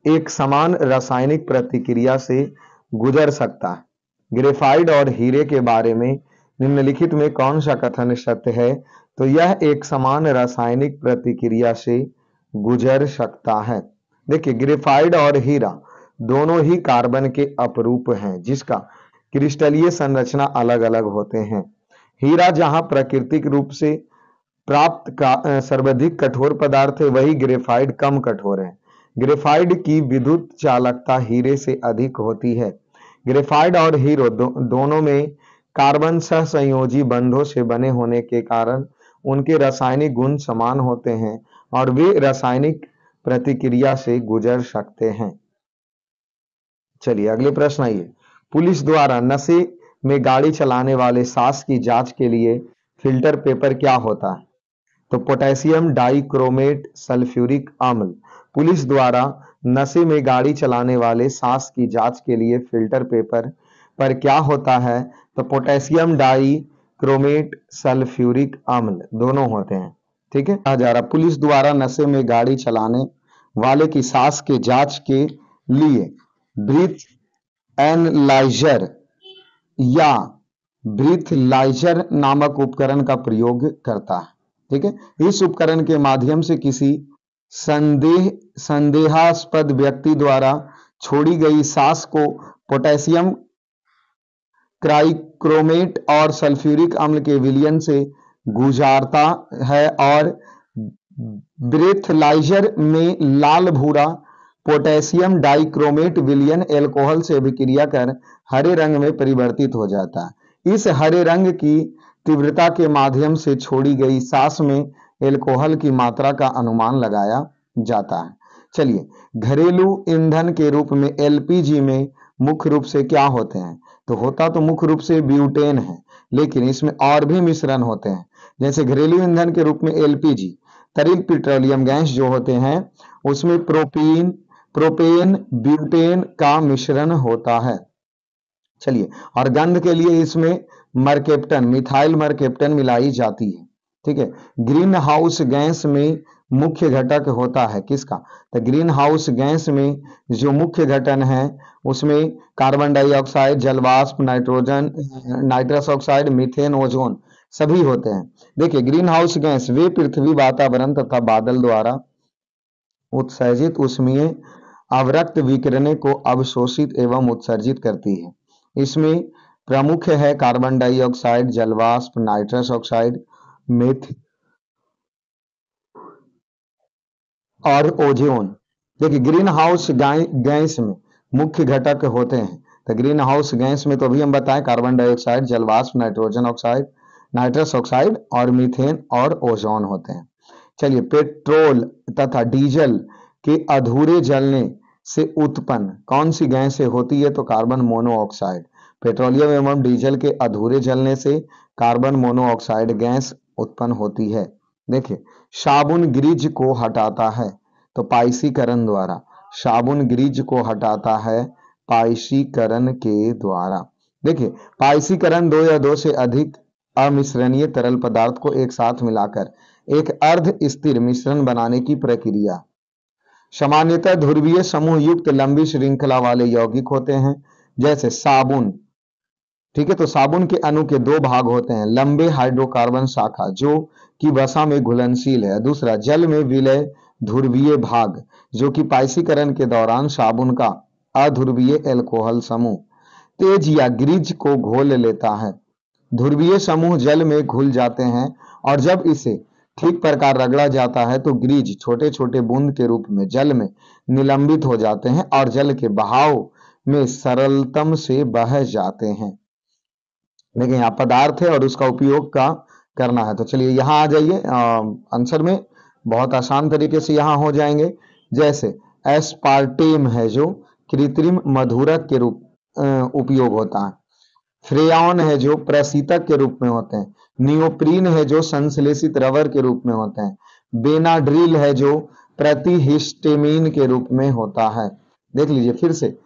एक समान रासायनिक प्रतिक्रिया से गुजर सकता है। ग्रेफाइट और हीरे के बारे में निम्नलिखित में कौन सा कथन सत्य है? तो यह एक समान रासायनिक प्रतिक्रिया से गुजर सकता है। देखिए ग्रेफाइट और हीरा दोनों ही कार्बन के अपरूप हैं जिसका क्रिस्टलीय संरचना अलग अलग होते हैं। हीरा जहां प्राकृतिक रूप से प्राप्त का सर्वाधिक कठोर पदार्थ है, वही ग्रेफाइट कम कठोर है। ग्रेफाइट की विद्युत चालकता हीरे से अधिक होती है। ग्रेफाइट और हीरो दोनों में कार्बन सहसंयोजी बंधों से बने होने के कारण उनके रासायनिक गुण समान होते हैं और वे रासायनिक प्रतिक्रिया से गुजर सकते हैं। चलिए अगले प्रश्न आइए, पुलिस द्वारा नशे में गाड़ी चलाने वाले शख्स की जांच के लिए फिल्टर पेपर क्या होता है? तो पोटेशियम डाइक्रोमेट सल्फ्यूरिक अम्ल। पुलिस द्वारा नशे में गाड़ी चलाने वाले शख्स की जांच के लिए फिल्टर पेपर पर क्या होता है? तो पोटेशियम डाइक्रोमेट सल्फ्यूरिक अम्ल दोनों होते हैं। ठीक है, कहा जा रहा पुलिस द्वारा नशे में गाड़ी चलाने वाले की सांस के जांच के लिए ब्रीथ एनालाइजर या ब्रीथलाइजर नामक उपकरण का प्रयोग करता है। ठीक है, इस उपकरण के माध्यम से किसी संदेहास्पद व्यक्ति द्वारा छोड़ी गई सांस को पोटेशियम ट्राइक्रोमेट और सल्फ्यूरिक अम्ल के विलयन से गुजारता है और ब्रेथलाइजर में लाल भूरा पोटेशियम डाइक्रोमेट विलयन एल्कोहल से अभिक्रिया कर हरे रंग में परिवर्तित हो जाता है। इस हरे रंग की तीव्रता के माध्यम से छोड़ी गई सांस में एल्कोहल की मात्रा का अनुमान लगाया जाता है। चलिए, घरेलू ईंधन के रूप में एलपीजी में मुख्य रूप से क्या होते हैं? तो होता तो मुख्य रूप से ब्यूटेन है, लेकिन इसमें और भी मिश्रण होते हैं। जैसे घरेलू ईंधन के रूप में एलपीजी तरल पेट्रोलियम गैस जो होते हैं उसमें प्रोपेन ब्यूटेन का मिश्रण होता है। चलिए, और गंध के लिए इसमें मरकेप्टन मिथाइल मरकेप्टन मिलाई जाती है। ठीक है, ग्रीन हाउस गैस में मुख्य घटक होता है किसका? तो ग्रीन हाउस गैस में जो मुख्य घटक है उसमें कार्बन डाइऑक्साइड, जलवाष्प, nitrogen, nitrous oxide, methane, ozone सभी होते हैं। देखिए ग्रीन हाउस गैस वे पृथ्वी, वातावरण तथा बादल द्वारा उत्सर्जित ऊष्मीय अवरक्त विकिरण को अवशोषित एवं उत्सर्जित करती है। इसमें प्रमुख है कार्बन डाइऑक्साइड, जलवाष्प, नाइट्रस ऑक्साइड, मीथेन और ओजोन। देखिए ग्रीन हाउस गैस में मुख्य घटक होते हैं। तो ग्रीन हाउस गैस में तो अभी हम बताएं कार्बन डाइऑक्साइड, जलवाष्प, नाइट्रोजन ऑक्साइड, नाइट्रस ऑक्साइड और मीथेन और ओजोन होते हैं। चलिए, पेट्रोल तथा डीजल के अधूरे जलने से उत्पन्न कौन सी गैस होती है? तो कार्बन मोनोऑक्साइड। पेट्रोलियम एवं डीजल के अधूरे जलने से कार्बन मोनोऑक्साइड गैस उत्पन्न होती है। देखिए, साबुन ग्रीज को हटाता है तो पाइसीकरण द्वारा। साबुन ग्रीज को हटाता है पाइसीकरण के द्वारा। देखिए, पाइसीकरण दो या दो से अधिक अमिश्रणीय तरल पदार्थ को एक साथ मिलाकर एक अर्ध स्थिर मिश्रण बनाने की प्रक्रिया सामान्यतः ध्रुवीय समूह युक्त लंबी श्रृंखला वाले यौगिक होते हैं, जैसे साबुन। ठीक है, तो साबुन के अणु के दो भाग होते हैं, लंबे हाइड्रोकार्बन शाखा जो कि वसा में घुलनशील है, दूसरा जल में विलय ध्रुवीय भाग जो कि पाइसीकरण के दौरान साबुन का अध्रुवीय एल्कोहल समूह तेज या ग्रीज को घोल लेता है। ध्रुवीय समूह जल में घुल जाते हैं और जब इसे ठीक प्रकार रगड़ा जाता है तो ग्रीज छोटे छोटे बूंद के रूप में जल में निलंबित हो जाते हैं और जल के बहाव में सरलतम से बह जाते हैं। देखिए यहाँ पदार्थ है और उसका उपयोग का करना है, तो चलिए यहाँ आ जाइए आंसर में, बहुत आसान तरीके से यहाँ हो जाएंगे। जैसे एस्पार्टेम है जो कृत्रिम मधुरक के रूप उपयोग होता है, फ्रेयॉन है जो प्रशीतक के रूप में होते हैं, नियोप्रीन है जो संश्लेषित रबर के रूप में होते हैं, बेनाड्रिल है जो प्रतिहिस्टेमीन के रूप में होता है। देख लीजिए फिर से,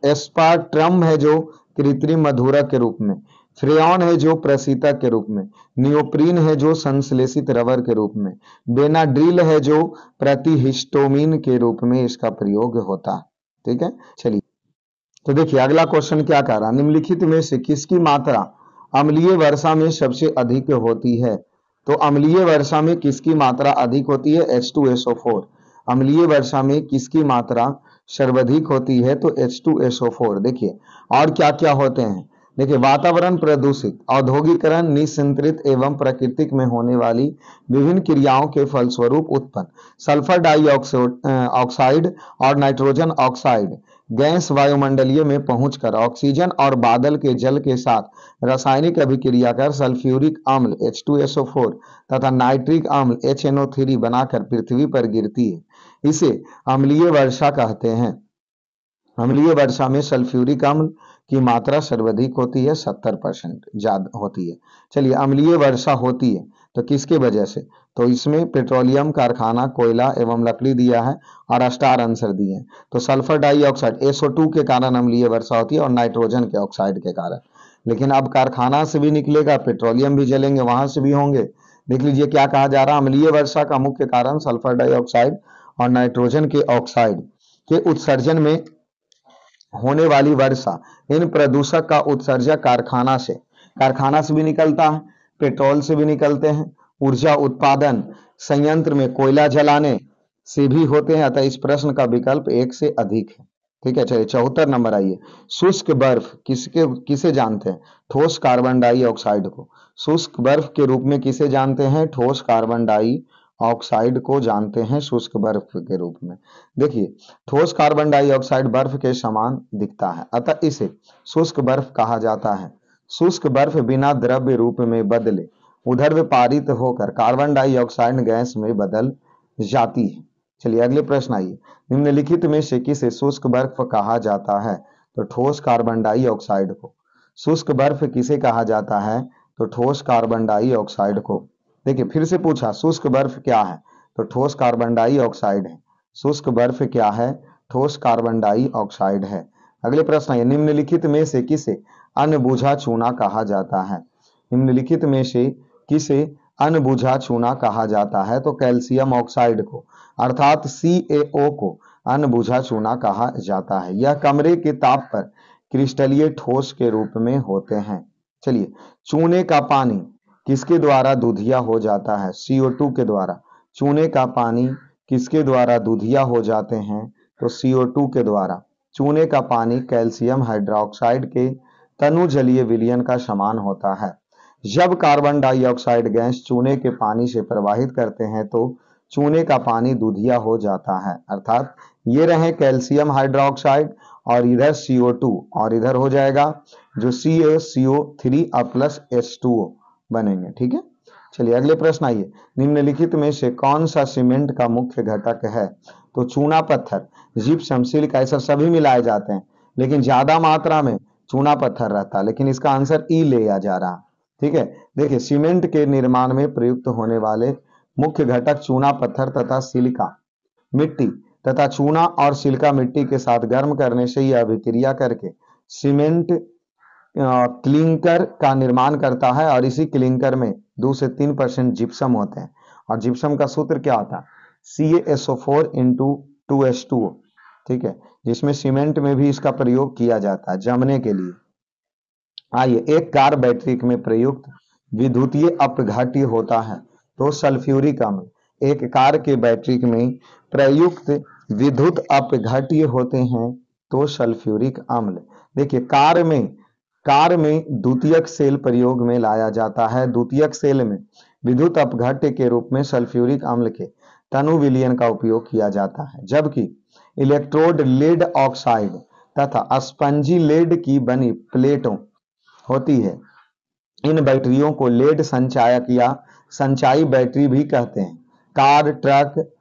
एस्पार्ट्रम है जो कृत्रिम मधुरक के रूप में, फ्रेयॉन है जो प्रशीतक के रूप में, नियोप्रीन है जो संश्लेषित रबर के रूप में, बेनाड्रिल है जो प्रतिहिस्टोमीन के रूप में इसका प्रयोग होता है। ठीक है, चलिए तो देखिए अगला क्वेश्चन क्या कह रहा है, निम्नलिखित में से किसकी मात्रा अम्लीय वर्षा में सबसे अधिक होती है। तो अम्लीय वर्षा में किसकी मात्रा अधिक होती है, H2SO4। अम्लीय वर्षा में किसकी मात्रा सर्वाधिक होती है, तो H2SO4। देखिए और क्या क्या होते हैं, देखिए वातावरण प्रदूषित, औद्योगिकरण, नियंत्रित एवं प्राकृतिक में होने वाली विभिन्न क्रियाओं के फलस्वरूप उत्पन्न सल्फर डाइऑक्साइड और नाइट्रोजन ऑक्साइड गैस वायुमंडलीय में पहुंचकर ऑक्सीजन और बादल के जल के साथ रासायनिक अभिक्रिया कर सल्फ्यूरिक अम्ल H2SO4 तथा नाइट्रिक अम्ल HNO3 बनाकर पृथ्वी पर गिरती है, इसे अम्लीय वर्षा कहते हैं। अम्लीय वर्षा में सल्फ्यूरिक अम्ल की मात्रा सर्वाधिक होती है, 70% ज्यादा होती है। चलिए अम्लीय वर्षा होती है तो किसके वजह से, तो इसमें पेट्रोलियम कारखाना, कोयला एवं लकड़ी दिया है और स्टार आंसर दिए हैं। तो सल्फर डाइऑक्साइड SO2 के कारण अम्लीय वर्षा होती है और नाइट्रोजन के ऑक्साइड के कारण। लेकिन अब कारखाना से भी निकलेगा, पेट्रोलियम भी जलेंगे, वहां से भी होंगे। देख लीजिए क्या कहा जा रहा है, अम्लीय वर्षा का मुख्य कारण सल्फर डाइऑक्साइड और नाइट्रोजन के ऑक्साइड के उत्सर्जन में होने वाली वर्षा। इन प्रदूषक का उत्सर्जक कारखाना से भी निकलता है, पेट्रोल से भी निकलते हैं, ऊर्जा उत्पादन संयंत्र में कोयला जलाने से भी होते हैं, अतः इस प्रश्न का विकल्प 1 से अधिक है। ठीक है, चलिए 74 नंबर आइए, शुष्क बर्फ किसे जानते हैं, ठोस कार्बन डाइऑक्साइड को। शुष्क बर्फ के रूप में किसे जानते हैं, ठोस कार्बन डाइऑक्साइड को जानते हैं शुष्क बर्फ के रूप में। देखिए ठोस कार्बन डाइऑक्साइड बर्फ के समान दिखता है, अतः इसे शुष्क बर्फ कहा जाता है। शुष्क बर्फ बिना द्रव्य रूप में बदले उधर पारित होकर कार्बन डाइऑक्साइड गैस में बदल जाती है। चलिए अगले प्रश्न आइए, निम्नलिखित में से किसे शुष्क बर्फ कहा जाता है, तो ठोस कार्बन डाइऑक्साइड को। शुष्क बर्फ किसे कहा जाता है, तो ठोस कार्बन डाइऑक्साइड को। देखिए फिर से पूछा शुष्क बर्फ क्या है, तो ठोस कार्बन डाइऑक्साइड है। शुष्क बर्फ क्या है, ठोस कार्बन डाइऑक्साइड है। अगले प्रश्न है, निम्नलिखित में से किसे अनबुझा चूना कहा जाता है। निम्नलिखित में से किसे अनबुझा चूना कहा जाता है, तो कैल्शियम ऑक्साइड को अर्थात CaO को अनबुझा चूना कहा जाता है। यह कमरे के ताप पर क्रिस्टलीय ठोस के रूप में होते हैं। चलिए चूने का पानी किसके द्वारा दूधिया हो जाता है, CO2 के द्वारा। चूने का पानी किसके द्वारा दूधिया हो जाते हैं, तो CO2 के द्वारा। चूने का पानी कैल्शियम हाइड्रोक्साइड के तनु जलीय विलयन का समान होता है। जब कार्बन डाइऑक्साइड गैस चूने के पानी से प्रवाहित करते हैं तो चूने का पानी दूधिया हो जाता है, अर्थात ये रहे कैल्शियम हाइड्रोक्साइड और इधर CO2 और इधर हो जाएगा जो CaCO3 प्लस H2O बनेंगे। ठीक है, चलिए अगले प्रश्न आइए, निम्नलिखित में से कौन सा सीमेंट का मुख्य घटक है, तो चूना पत्थर, जिप्सम, सिलिका, ऐसा सभी मिलाए जाते हैं लेकिन ज्यादा मात्रा में चूना पत्थर रहता है, लेकिन इसका आंसर ई लिया जा रहा। ठीक है, देखिए सीमेंट के निर्माण में प्रयुक्त होने वाले मुख्य घटक चूना पत्थर तथा सिलिका मिट्टी तथा चूना और सिलिका मिट्टी के साथ गर्म करने से यह अभिक्रिया करके सीमेंट क्लिंकर का निर्माण करता है और इसी क्लिंकर में 2 से 3% जिप्सम होते हैं। और जिप्सम का सूत्र क्या होता है, CaSO4 इंटू 2H2O, ठीक है, जिसमें सीमेंट में भी इसका प्रयोग किया जाता है जमने के लिए। आइए, एक कार बैटरी में प्रयुक्त विद्युतीय अपघट्य होता है तो सल्फ्यूरिक अम्ल। एक कार के बैटरी में प्रयुक्त विद्युत अपघट्य होते हैं तो सल्फ्यूरिक अम्ल। देखिए, कार में द्वितीयक सेल प्रयोग में लाया जाता है। द्वितीयक सेल में विद्युत अपघट्य के रूप में सल्फ्यूरिक अम्ल के तनु विलयन का उपयोग किया जाता है, जबकि इलेक्ट्रोड लेड ऑक्साइड तथा स्पंजी लेड की बनी प्लेटों होती है। इन बैटरियों को लेड संचायक या संचायी बैटरी भी कहते हैं। कार, ट्रक,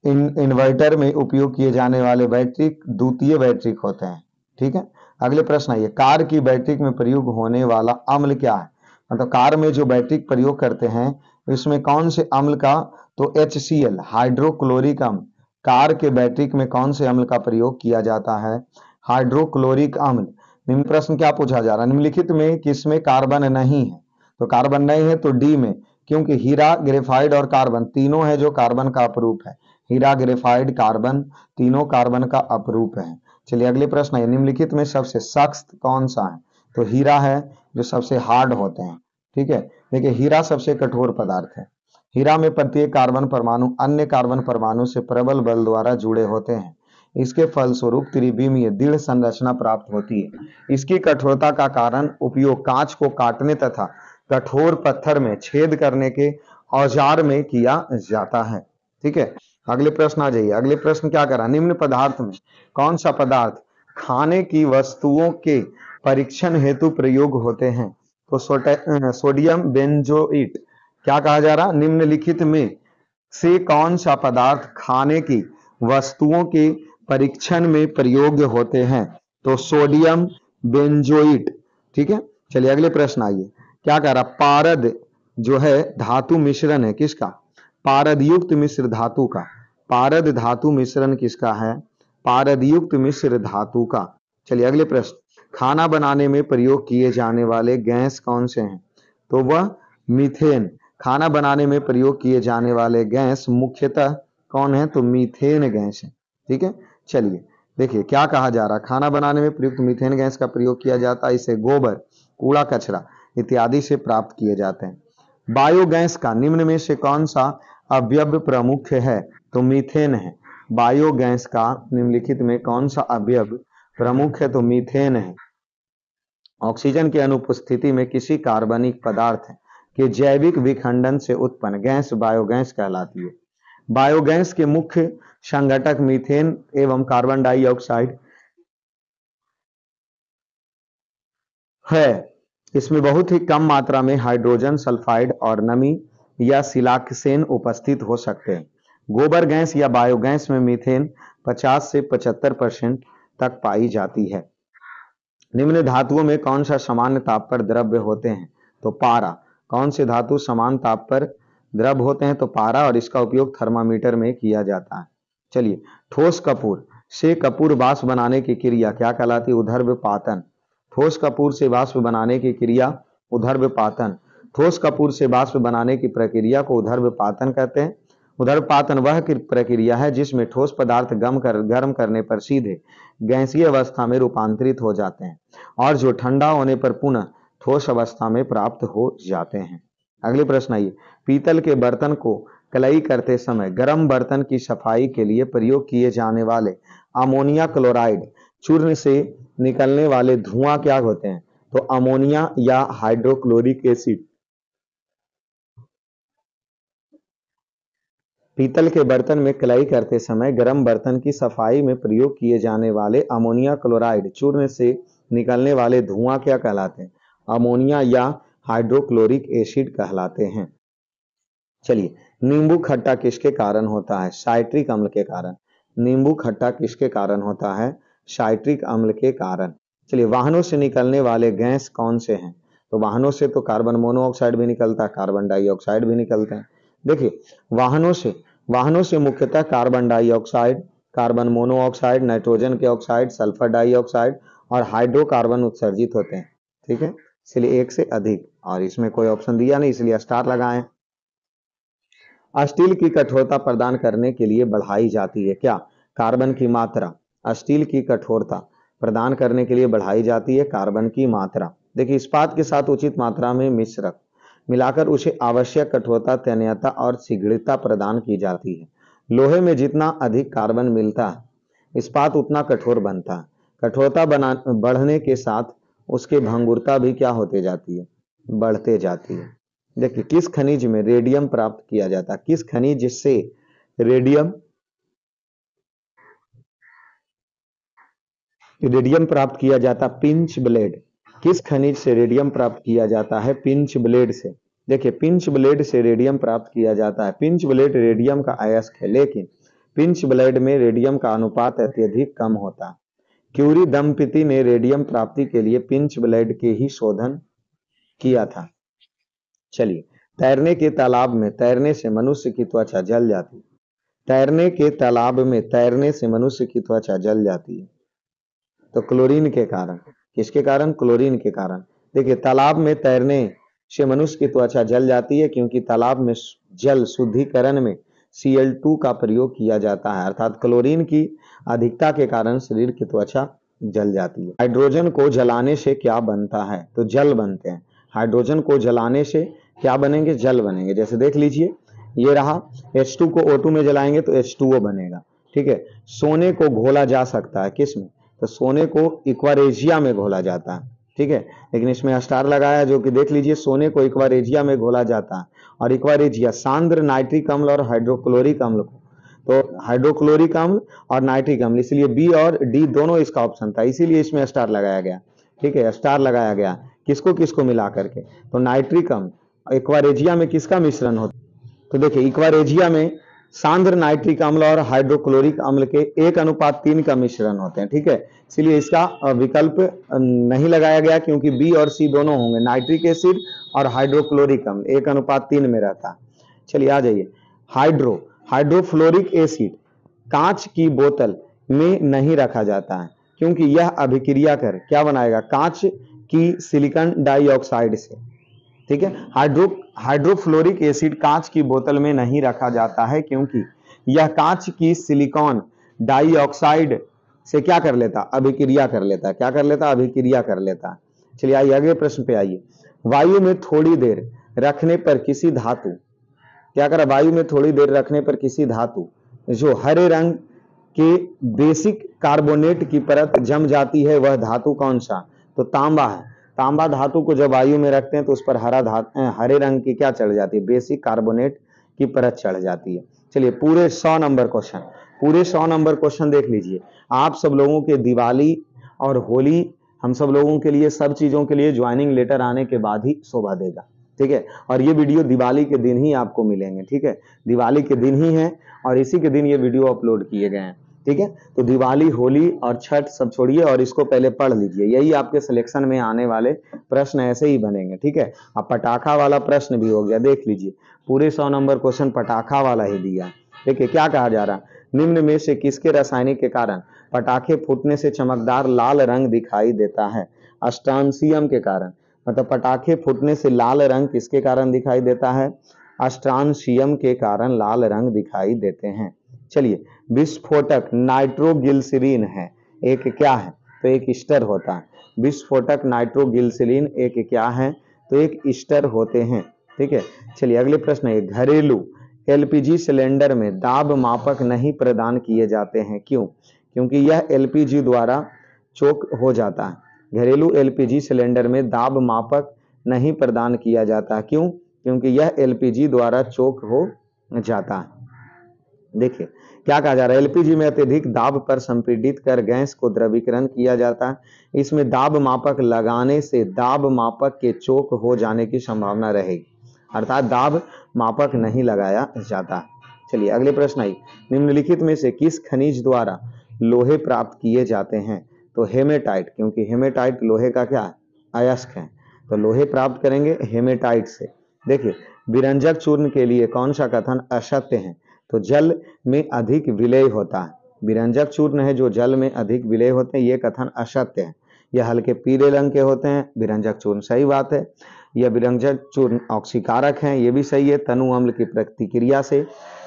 इन्वर्टर में उपयोग किए जाने वाले बैटरी द्वितीय बैटरी होते हैं। ठीक है, अगले प्रश्न आइए, कार की बैटरी में प्रयोग होने वाला अम्ल क्या है? मतलब कार में जो बैटरी प्रयोग करते हैं इसमें कौन से अम्ल का? तो HCl, हाइड्रोक्लोरिक अम्ल। कार के बैटरी में कौन से अम्ल का प्रयोग किया जाता है? हाइड्रोक्लोरिक अम्ल। निम्न प्रश्न क्या पूछा जा रहा है? निम्नलिखित में किसमें कार्बन नहीं है? तो कार्बन नहीं है तो डी में, क्योंकि हीरा, ग्रेफाइट और कार्बन तीनों है जो कार्बन का अपरूप है। हीरा, ग्रेफाइट, कार्बन तीनों कार्बन का अपरूप है। चलिए अगले प्रश्न है, निम्नलिखित में सबसे सख्त कौन सा है? तो हीरा है जो सबसे हार्ड होते हैं। ठीक है, देखिए हीरा सबसे कठोर पदार्थ है। हीरा में प्रत्येक कार्बन परमाणु अन्य कार्बन परमाणु से प्रबल बल द्वारा जुड़े होते हैं। इसके फलस्वरूप त्रिविमीय दृढ़ संरचना प्राप्त होती है। इसकी कठोरता का कारण उपयोग कांच को काटने तथा कठोर पत्थर में छेद करने के औजार में किया जाता है। ठीक है, अगले प्रश्न आ जाइए। अगले प्रश्न क्या करा? निम्न पदार्थ में कौन सा पदार्थ खाने की वस्तुओं के परीक्षण हेतु प्रयोग होते हैं? तो सोडियम बेंजोइट। क्या कहा जा रहा? निम्नलिखित में से कौन सा पदार्थ खाने की वस्तुओं के परीक्षण में प्रयोग होते हैं? तो सोडियम बेंजोइट। ठीक है, चलिए अगले प्रश्न आइए। क्या कह रहा? पारद जो है धातु मिश्रण है किसका? पारदयुक्त मिश्र धातु का। पारद धातु मिश्रण किसका है? पारदयुक्त मिश्र धातु का। चलिए अगले प्रश्न, खाना बनाने में प्रयोग किए जाने वाले गैस कौन से हैं? तो वह मीथेन। खाना बनाने में प्रयोग किए जाने वाले गैस मुख्यतः कौन है? तो मीथेन गैस है। ठीक है, चलिए देखिए क्या कहा जा रहा है। खाना बनाने में प्रयुक्त मीथेन गैस का प्रयोग किया जाता है। इसे गोबर, कूड़ा कचरा इत्यादि से प्राप्त किए जाते हैं। बायोगैस का निम्न में से कौन सा अवयव प्रमुख है? तो मीथेन है। बायोगैस का निम्नलिखित में कौन सा अवयव प्रमुख है? तो मीथेन है। ऑक्सीजन की अनुपस्थिति में किसी कार्बनिक पदार्थ के जैविक विखंडन से उत्पन्न गैस बायोगैस कहलाती है। बायोगैस के मुख्य संघटक मीथेन एवं कार्बन डाइऑक्साइड है। इसमें बहुत ही कम मात्रा में हाइड्रोजन सल्फाइड और नमी या सिलाक्सेन उपस्थित हो सकते हैं। गोबर गैस या बायोगैस में मीथेन 50 से 75% तक पाई जाती है। निम्न धातुओं में कौन सा सामान्य ताप पर द्रव्य होते हैं? तो पारा। कौन से धातु समान ताप पर द्रव होते हैं? तो पारा, और इसका उपयोग थर्मामीटर में किया जाता है। चलिए, ठोस कपूर से कपूर वाष्प बनाने की क्रिया क्या कहलाती है? ऊर्ध्वपातन। ठोस कपूर से वाष्प बनाने की क्रिया ऊर्ध्वपातन। ठोस कपूर से वाष्प बनाने की प्रक्रिया को ऊर्ध्वपातन कहते हैं। ऊर्ध्वपातन वह प्रक्रिया है जिसमें ठोस पदार्थ गर्म करने पर सीधे गैसीय अवस्था में रूपांतरित हो जाते हैं और जो ठंडा होने पर पुनः ठोस अवस्था में प्राप्त हो जाते हैं। अगले प्रश्न आइए, पीतल के बर्तन को कलई करते समय गर्म बर्तन की सफाई के लिए प्रयोग किए जाने वाले अमोनिया क्लोराइड चूर्ण से निकलने वाले धुआं क्या होते हैं? तो अमोनिया या हाइड्रोक्लोरिक एसिड। पीतल के बर्तन में कलाई करते समय गर्म बर्तन की सफाई में प्रयोग किए जाने वाले अमोनिया क्लोराइड चूर्ण से निकलने वाले धुआं क्या कहलाते हैं? अमोनिया या हाइड्रोक्लोरिक एसिड कहलाते हैं। चलिए, नींबू खट्टा किसके कारण होता है? साइट्रिक अम्ल के कारण। नींबू खट्टा किसके कारण होता है? साइट्रिक अम्ल के कारण। चलिए, वाहनों से निकलने वाले गैस कौन से हैं? तो वाहनों से तो कार्बन मोनोऑक्साइड भी निकलता है, कार्बन डाइऑक्साइड भी निकलते हैं। देखिए, वाहनों से मुख्यतः carbon dioxide, carbon monoxide, nitrogen के ऑक्साइड, सल्फर डाइऑक्साइड और हाइड्रोकार्बन उत्सर्जित होते हैं। ठीक है, इसलिए एक से अधिक, और इसमें कोई ऑप्शन दिया नहीं इसलिए स्टार लगाएं। स्टील की कठोरता प्रदान करने के लिए बढ़ाई जाती है क्या? कार्बन की मात्रा। स्टील की कठोरता प्रदान करने के लिए बढ़ाई जाती है कार्बन की मात्रा। देखिए, इस्पात के साथ उचित मात्रा में मिश्रक मिलाकर उसे आवश्यक कठोरता, तन्यता और शीघ्रता प्रदान की जाती है। लोहे में जितना अधिक कार्बन मिलता है, इस्पात उतना कठोर बनता है। कठोरता बढ़ने के साथ उसकी भंगुरता भी क्या होते जाती है? बढ़ते जाती है। देखिए, किस खनिज में रेडियम प्राप्त किया जाता है? किस खनिज से रेडियम रेडियम प्राप्त किया जाता? Pinch blade. किस खनिज से रेडियम प्राप्त किया जाता है? पिंच ब्लेड से। देखिए, पिंच ब्लेड से रेडियम प्राप्त किया जाता है। पिंच ब्लेड रेडियम का अयस्क है, लेकिन पिंच ब्लेड में रेडियम का अनुपात अत्यधिक कम होता है। क्यूरी दंपति ने रेडियम प्राप्ति के लिए पिंच ब्लेड के ही शोधन किया था। चलिए, तैरने के तालाब में तैरने से मनुष्य की त्वचा जल जाती है। तैरने के तालाब में तैरने से मनुष्य की त्वचा जल जाती है, तो क्लोरीन के कारण। किसके कारण? क्लोरीन के कारण। देखिए, तालाब में तैरने से मनुष्य की त्वचा जल जाती है क्योंकि तालाब में जल शुद्धिकरण में Cl2 का प्रयोग किया जाता है, अर्थात क्लोरीन की अधिकता के कारण शरीर की त्वचा जल जाती है। हाइड्रोजन को जलाने से क्या बनता है? तो जल बनते हैं। हाइड्रोजन को जलाने से क्या बनेंगे? जल बनेंगे। जैसे देख लीजिए, ये रहा H2 को O2 में जलाएंगे तो H2O बनेगा। ठीक है। सोने को घोला जा सकता है किसमें? तो सोने को इक्वारेजिया में घोला जाता है। ठीक है, लेकिन इसमें स्टार लगाया जो कि देख लीजिए, सोने को इक्वारेजिया में घोला जाता है। और इक्वारेजिया सांद्र नाइट्रिक अम्ल और हाइड्रोक्लोरिक अम्ल को, तो हाइड्रोक्लोरिक अम्ल और नाइट्रिक अम्ल, इसलिए बी और डी दोनों इसका ऑप्शन था, इसीलिए इसमें स्टार लगाया गया। ठीक है, स्टार लगाया गया। किसको किसको मिला करके? तो नाइट्रिक अम्ल इक्वारेजिया में किसका मिश्रण होता? तो देखिए, इक्वारेजिया में सांद्र नाइट्रिक अम्ल और हाइड्रोक्लोरिक अम्ल के 1:3 का मिश्रण होते हैं। ठीक है, इसलिए इसका विकल्प नहीं लगाया गया, क्योंकि बी और सी दोनों होंगे, नाइट्रिक एसिड और हाइड्रोक्लोरिक अम्ल 1:3 में रहता है। चलिए आ जाइए, हाइड्रोफ्लोरिक एसिड कांच की बोतल में नहीं रखा जाता है, क्योंकि यह अभिक्रिया कर क्या बनाएगा? कांच की सिलिकॉन डाइऑक्साइड से। ठीक है, हाइड्रोफ्लोरिक एसिड कांच की बोतल में नहीं रखा जाता है, क्योंकि यह कांच की सिलिकॉन डाइऑक्साइड से क्या कर लेता? अभिक्रिया कर लेता। क्या कर लेता? अभिक्रिया कर लेता। चलिए आइए अगले प्रश्न पे आइए। वायु में थोड़ी देर रखने पर किसी धातु क्या करा? वायु में थोड़ी देर रखने पर किसी धातु जो हरे रंग के बेसिक कार्बोनेट की परत जम जाती है, वह धातु कौन सा? तो तांबा है। तांबा धातु को जब वायु में रखते हैं तो उस पर हरे रंग की क्या चढ़ जाती है? बेसिक कार्बोनेट की परत चढ़ जाती है। चलिए, पूरे 100 नंबर क्वेश्चन देख लीजिए। आप सब लोगों के दिवाली और होली, हम सब लोगों के लिए, सब चीजों के लिए ज्वाइनिंग लेटर आने के बाद ही शोभा देगा। ठीक है, और ये वीडियो दिवाली के दिन ही आपको मिलेंगे। ठीक है, दिवाली के दिन ही है और इसी के दिन ये वीडियो अपलोड किए गए हैं। ठीक है, तो दिवाली, होली और छठ सब छोड़िए और इसको पहले पढ़ लीजिए, यही आपके सिलेक्शन में आने वाले प्रश्न ऐसे ही बनेंगे। ठीक है, अब पटाखा वाला प्रश्न भी हो गया, देख लीजिए, पूरे 100 नंबर क्वेश्चन पटाखा वाला ही दिया। देखिए क्या कहा जा रहा, निम्न में से किसके रासायनिक के कारण पटाखे फूटने से चमकदार लाल रंग दिखाई देता है? स्ट्रांसियम के कारण। मतलब पटाखे फूटने से लाल रंग किसके कारण दिखाई देता है? स्ट्रांसियम के कारण लाल रंग दिखाई देते हैं। चलिए, विस्फोटक नाइट्रोग्लिसरीन है, एक क्या है? तो एक ईस्टर होता है। विस्फोटक नाइट्रोग्लिसरीन एक क्या है? तो एक ईस्टर होते हैं। ठीक है, चलिए अगले प्रश्न है, घरेलू एलपीजी सिलेंडर में दाब मापक नहीं प्रदान किए जाते हैं, क्यों? क्योंकि यह एलपीजी द्वारा चोक हो जाता है। घरेलू एलपीजी सिलेंडर में दाब मापक नहीं प्रदान किया जाता, क्यों? क्योंकि यह एलपीजी द्वारा चोक हो जाता है। देखिए क्या कहा जा रहा है, एलपीजी में अत्यधिक दाब पर संपीड़ित कर गैस को द्रवीकरण किया जाता है। इसमें दाब मापक लगाने से दाब मापक के चोक हो जाने की संभावना रहेगी, अर्थात दाब मापक नहीं लगाया जाता। चलिए अगले प्रश्न आई, निम्नलिखित में से किस खनिज द्वारा लोहे प्राप्त किए जाते हैं? तो हेमेटाइट, क्योंकि हेमेटाइट लोहे का क्या अयस्क है, तो लोहे प्राप्त करेंगे हेमेटाइट से। देखिए, विरंजक चूर्ण के लिए कौन सा कथन असत्य है? तो जल में अधिक विलय होता है। विरंजक चूर्ण है जो जल में अधिक विलय होते हैं, ये कथन असत्य है। यह हल्के पीले रंग के होते हैं विरंजक चूर्ण, सही बात है। यह विरंजक चूर्ण ऑक्सीकारक हैं, ये भी सही है। तनु अम्ल की प्रतिक्रिया से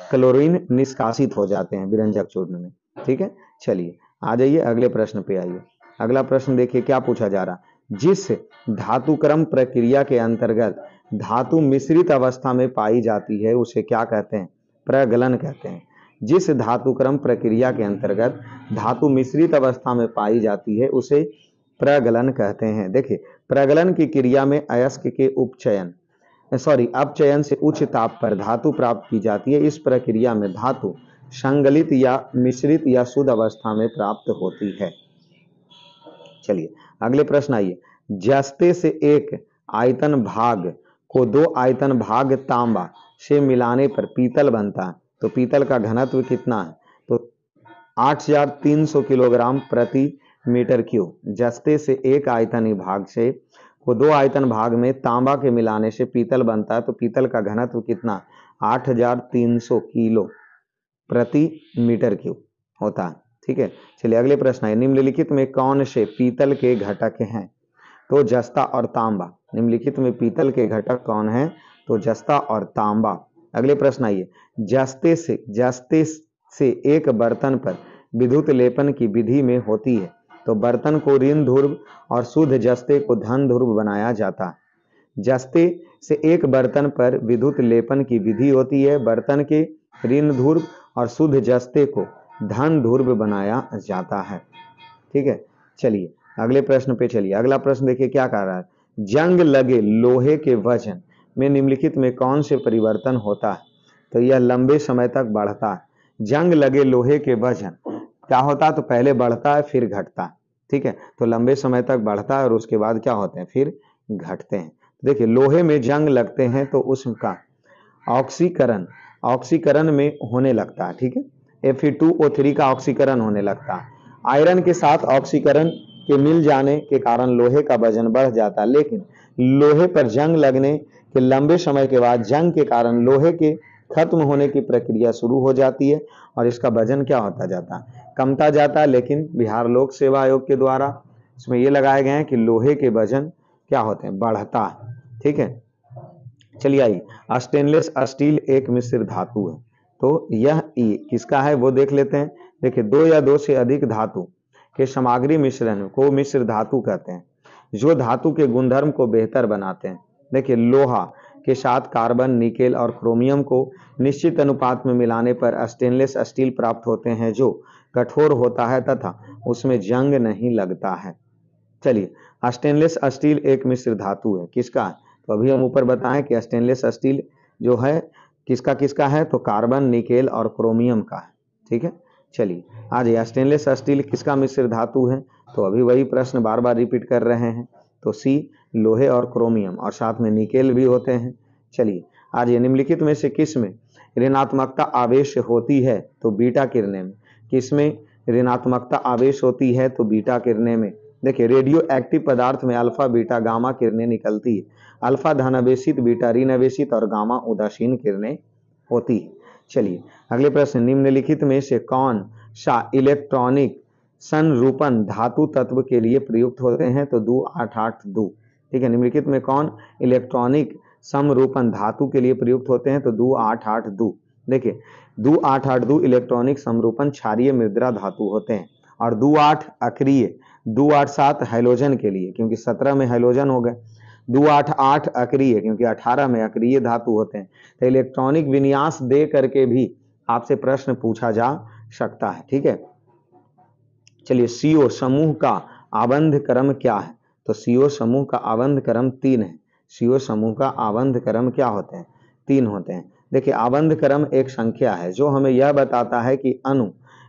क्लोरीन निष्कासित हो जाते हैं विरंजक चूर्ण में, ठीक है। चलिए आ जाइए अगले प्रश्न पे आइए। अगला प्रश्न देखिए क्या पूछा जा रहा, जिस धातुक्रम प्रक्रिया के अंतर्गत धातु मिश्रित अवस्था में पाई जाती है उसे क्या कहते हैं, प्रगलन कहते हैं। जिस धातुक्रम प्रक्रिया के अंतर्गत धातु मिश्रित अवस्था में पाई जाती है उसे प्रगलन कहते हैं। देखिए प्रगलन की क्रिया में अयस्क के अपचयन से उच्च ताप पर धातु प्राप्त की जाती है। इस प्रक्रिया में धातु संगलित या मिश्रित या शुद्ध अवस्था में प्राप्त होती है। चलिए अगले प्रश्न आइए, जस्ते से एक आयतन भाग को दो आयतन भाग तांबा से मिलाने पर पीतल बनता है, तो पीतल का घनत्व कितना है, तो 8300 किलोग्राम प्रति मीटर क्यूब। जस्ते से एक आयतनी भाग से को दो आयतन भाग में तांबा के मिलाने से पीतल बनता है, तो पीतल का घनत्व कितना, 8300 किलो प्रति मीटर क्यूब होता है, ठीक है। चलिए अगले प्रश्न है, निम्नलिखित में कौन से पीतल के घटक हैं, तो जस्ता और तांबा। निम्नलिखित में पीतल के घटक कौन हैं, तो जस्ता और तांबा। अगले प्रश्न आइए, जस्ते से एक बर्तन पर विद्युत लेपन की विधि में होती है, तो बर्तन को ऋण ध्रुव और शुद्ध जस्ते को धन ध्रुव बनाया जाता है। जस्ते से एक बर्तन पर विद्युत लेपन की विधि होती है, बर्तन के ऋण ध्रुव और शुद्ध जस्ते को धन ध्रुव बनाया जाता है, ठीक है। चलिए अगले प्रश्न पे चलिए। अगला प्रश्न देखिए क्या कह रहा है, जंग लगे लोहे के वजन में निम्नलिखित में कौन से परिवर्तन होता है, तो यह लंबे समय तक बढ़ता है। जंग लगे लोहे के वजन क्या होता है, तो पहले बढ़ता है फिर घटता है, ठीक है। तो लंबे समय तक बढ़ता है और उसके बाद क्या होते हैं, फिर घटते हैं। देखिए लोहे में जंग लगते हैं तो उसका ऑक्सीकरण में होने लगता है, ठीक है। Fe2O3 का ऑक्सीकरण होने लगता है। आयरन के साथ ऑक्सीकरण के मिल जाने के कारण लोहे का वजन बढ़ जाता है, लेकिन लोहे पर जंग लगने के लंबे समय के बाद जंग के कारण लोहे के खत्म होने की प्रक्रिया शुरू हो जाती है और इसका वजन क्या होता जाता है, कमता जाता है। लेकिन बिहार लोक सेवा आयोग के द्वारा इसमें ये लगाए गए हैं कि लोहे के वजन क्या होते हैं, बढ़ता है, ठीक है। चलिए आइए, स्टेनलेस स्टील एक मिश्र धातु है, तो यह किसका है वो देख लेते हैं। देखिए दो या दो से अधिक धातु के सामग्री मिश्रण को मिश्र धातु कहते हैं, जो धातु के गुणधर्म को बेहतर बनाते हैं। देखिए लोहा के साथ कार्बन, निकेल और क्रोमियम को निश्चित अनुपात में मिलाने पर स्टेनलेस स्टील प्राप्त होते हैं, जो कठोर होता है तथा उसमें जंग नहीं लगता है। चलिए स्टेनलेस स्टील एक मिश्र धातु है, किसका है, तो अभी हम ऊपर बताएं कि स्टेनलेस स्टील जो है किसका किसका है, तो कार्बन, निकेल और क्रोमियम का है, ठीक है। चलिए आज ये स्टेनलेस स्टील किसका मिश्र धातु है, तो अभी वही प्रश्न बार बार रिपीट कर रहे हैं, तो सी लोहे और क्रोमियम और साथ में निकेल भी होते हैं। चलिए आज ये निम्नलिखित में से किस में ऋणात्मकता आवेश होती है, तो बीटा किरणें में। किसमें ऋणात्मकता आवेश होती है, तो बीटा किरणें में। देखिए रेडियो एक्टिव पदार्थ में अल्फा, बीटा, गामा किरणें निकलती है। अल्फा धन आवेशित, बीटा ऋण आवेशित और गामा उदासीन किरणें होती है। चलिए अगले प्रश्न, निम्नलिखित में से कौन सा इलेक्ट्रॉनिक संरूपण धातु तत्व के लिए प्रयुक्त होते हैं, तो 2882, ठीक है। निम्नलिखित में कौन इलेक्ट्रॉनिक समरूपण धातु के लिए प्रयुक्त होते हैं, तो 2882। देखिए 2882 इलेक्ट्रॉनिक समरूपण क्षारीय मृदा धातु होते हैं और 28 अक्रिय, 287 हैलोजन के लिए, क्योंकि 17 में हैलोजन हो गए, 288 अक्रिय क्योंकि 18 में अक्रिय धातु होते हैं। तो इलेक्ट्रॉनिक विन्यास दे करके भी आपसे प्रश्न पूछा जा सकता है, ठीक है। चलिए सीओ समूह का आबंध क्रम क्या है, तो सीओ समूह का आबंध क्रम 3 है। सीओ समूह का आबंध क्रम क्या होते हैं, 3 होते हैं। देखिए आबंध क्रम एक संख्या है जो हमें यह बताता है कि अणु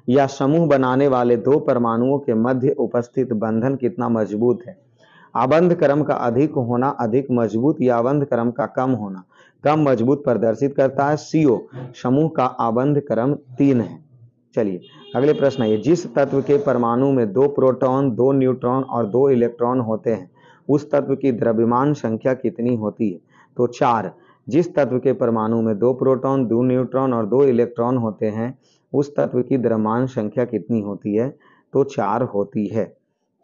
या समूह बनाने वाले दो परमाणुओं के मध्य उपस्थित बंधन कितना मजबूत है। आबंध क्रम का अधिक होना अधिक मजबूत या आबंध क्रम का कम होना कम मजबूत प्रदर्शित करता है। सीओ समूह का आबंध क्रम 3 है। चलिए अगले प्रश्न है, जिस तत्व के परमाणु में 2 प्रोटॉन, 2 न्यूट्रॉन और 2 इलेक्ट्रॉन होते हैं उस तत्व की द्रव्यमान संख्या कितनी होती है, तो 4। जिस तत्व के परमाणु में 2 प्रोटॉन, 2 न्यूट्रॉन और 2 इलेक्ट्रॉन होते हैं उस तत्व की द्रव्यमान संख्या कितनी होती है, तो 4 होती है।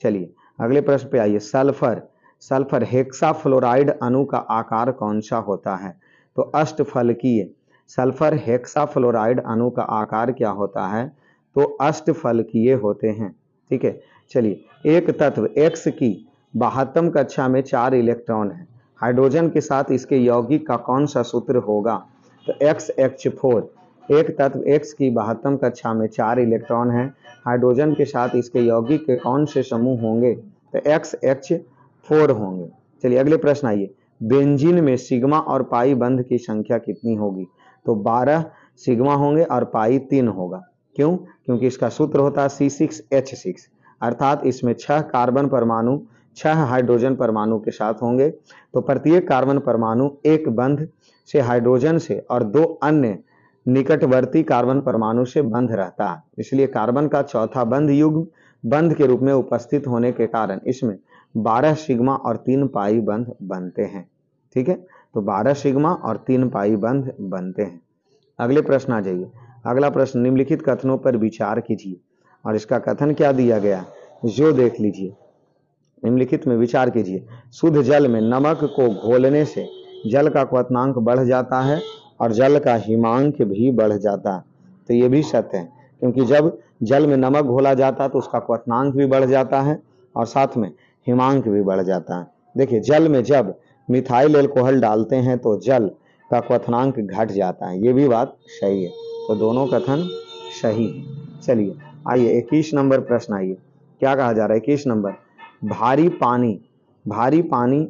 चलिए अगले प्रश्न पे आइए, सल्फर सल्फर हेक्साफ्लोराइड अणु का आकार कौन सा होता है? तो अष्टफलकीय। सल्फर हेक्साफ्लोराइड अणु का आकार क्या होता है? तो अष्टफलकीय होते हैं। ठीक है, चलिए एक तत्व X की 72 कक्षा में 4 इलेक्ट्रॉन है, हाइड्रोजन के साथ इसके यौगिक का कौन सा सूत्र होगा? तो XH4। एक तत्व X की 72 कक्षा में 4 इलेक्ट्रॉन है, हाइड्रोजन के साथ इसके यौगिक के कौन से समूह होंगे? तो XH4 होंगे। चलिए अगले प्रश्न आइए, बेंजीन में सिग्मा और पाई बंध की संख्या कितनी होगी? तो 12 सिग्मा होंगे और पाई 3 होगा। क्यों? क्योंकि इसका सूत्र होता है C6H6, अर्थात इसमें 6 कार्बन परमाणु 6 हाइड्रोजन परमाणु के साथ होंगे। तो प्रत्येक कार्बन परमाणु एक बंध से हाइड्रोजन से और 2 अन्य निकटवर्ती कार्बन परमाणु से बंध रहता है, इसलिए कार्बन का चौथा बंध युग्म बंध के रूप में उपस्थित होने के कारण इसमें 12 सिग्मा और 3 पाई बंध बनते हैं। ठीक है, तो 12 सिग्मा और 3 पाई बंध बनते हैं। अगले प्रश्न आ जाइए। अगला प्रश्न, निम्नलिखित कथनों पर विचार कीजिए और इसका कथन क्या दिया गया है जो देख लीजिए। निम्नलिखित में विचार कीजिए, शुद्ध जल में नमक को घोलने से जल का क्वथनांक बढ़ जाता है और जल का हिमांक भी बढ़ जाता है। तो ये भी सत्य है, क्योंकि जब जल में नमक घोला जाता है तो उसका क्वथनांक भी बढ़ जाता है और साथ में हिमांक भी बढ़ जाता है। देखिए, जल में जब मिथाइल एल्कोहल डालते हैं तो जल का क्वथनांक घट जाता है, ये भी बात सही है। तो दोनों कथन सही है। चलिए आइए 21 नंबर प्रश्न आइए, क्या कहा जा रहा है 21 नंबर, भारी पानी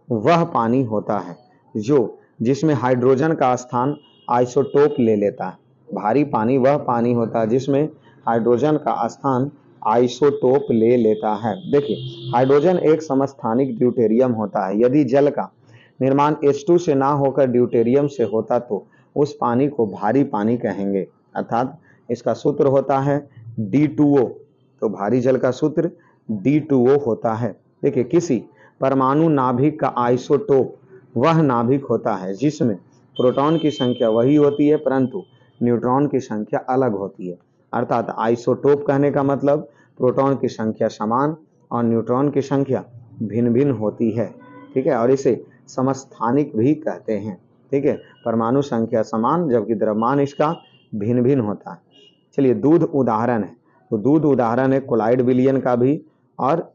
वह पानी होता है जो जिसमें हाइड्रोजन का स्थान आइसोटोप ले लेता है। भारी पानी वह पानी होता है जिसमें हाइड्रोजन का स्थान आइसोटोप ले लेता है। देखिए, हाइड्रोजन एक समस्थानिक ड्यूटेरियम होता है। यदि जल का निर्माण H2 से ना होकर ड्यूटेरियम से होता तो उस पानी को भारी पानी कहेंगे, अर्थात इसका सूत्र होता है D2O। तो भारी जल का सूत्र D2O होता है। देखिए, किसी परमाणु नाभिक का आइसोटोप वह नाभिक होता है जिसमें प्रोटॉन की संख्या वही होती है परंतु न्यूट्रॉन की संख्या अलग होती है। अर्थात आइसोटोप कहने का मतलब प्रोटॉन की संख्या समान और न्यूट्रॉन की संख्या भिन्न भिन्न होती है। ठीक है, और इसे समस्थानिक भी कहते हैं। ठीक है, परमाणु संख्या समान जबकि द्रव्यमान इसका भिन्न भिन्न होता है। चलिए, दूध उदाहरण है, तो दूध उदाहरण है कोलाइड विलयन का भी और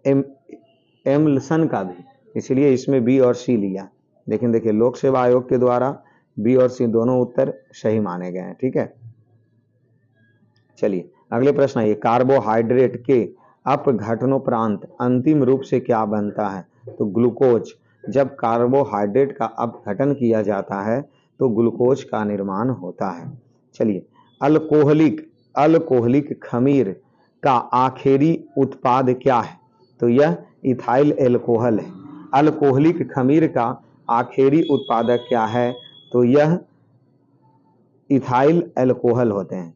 एम्ल्सन का भी, इसलिए इसमें बी और सी लिया। लेकिन देखिए, लोक सेवा आयोग के द्वारा बी और सी दोनों उत्तर सही माने गए हैं। ठीक है, चलिए अगले प्रश्न आइए, कार्बोहाइड्रेट के अपघटनोपरांत अंतिम रूप से क्या बनता है? तो ग्लूकोज। जब कार्बोहाइड्रेट का अपघटन किया जाता है तो ग्लूकोज का निर्माण होता है। चलिए, अल्कोहलिक खमीर का आखिरी उत्पाद क्या है? तो यह इथाइल एल्कोहल है। अल्कोहलिक खमीर का आखिरी उत्पादक क्या है? तो यह इथाइल एल्कोहल होते हैं।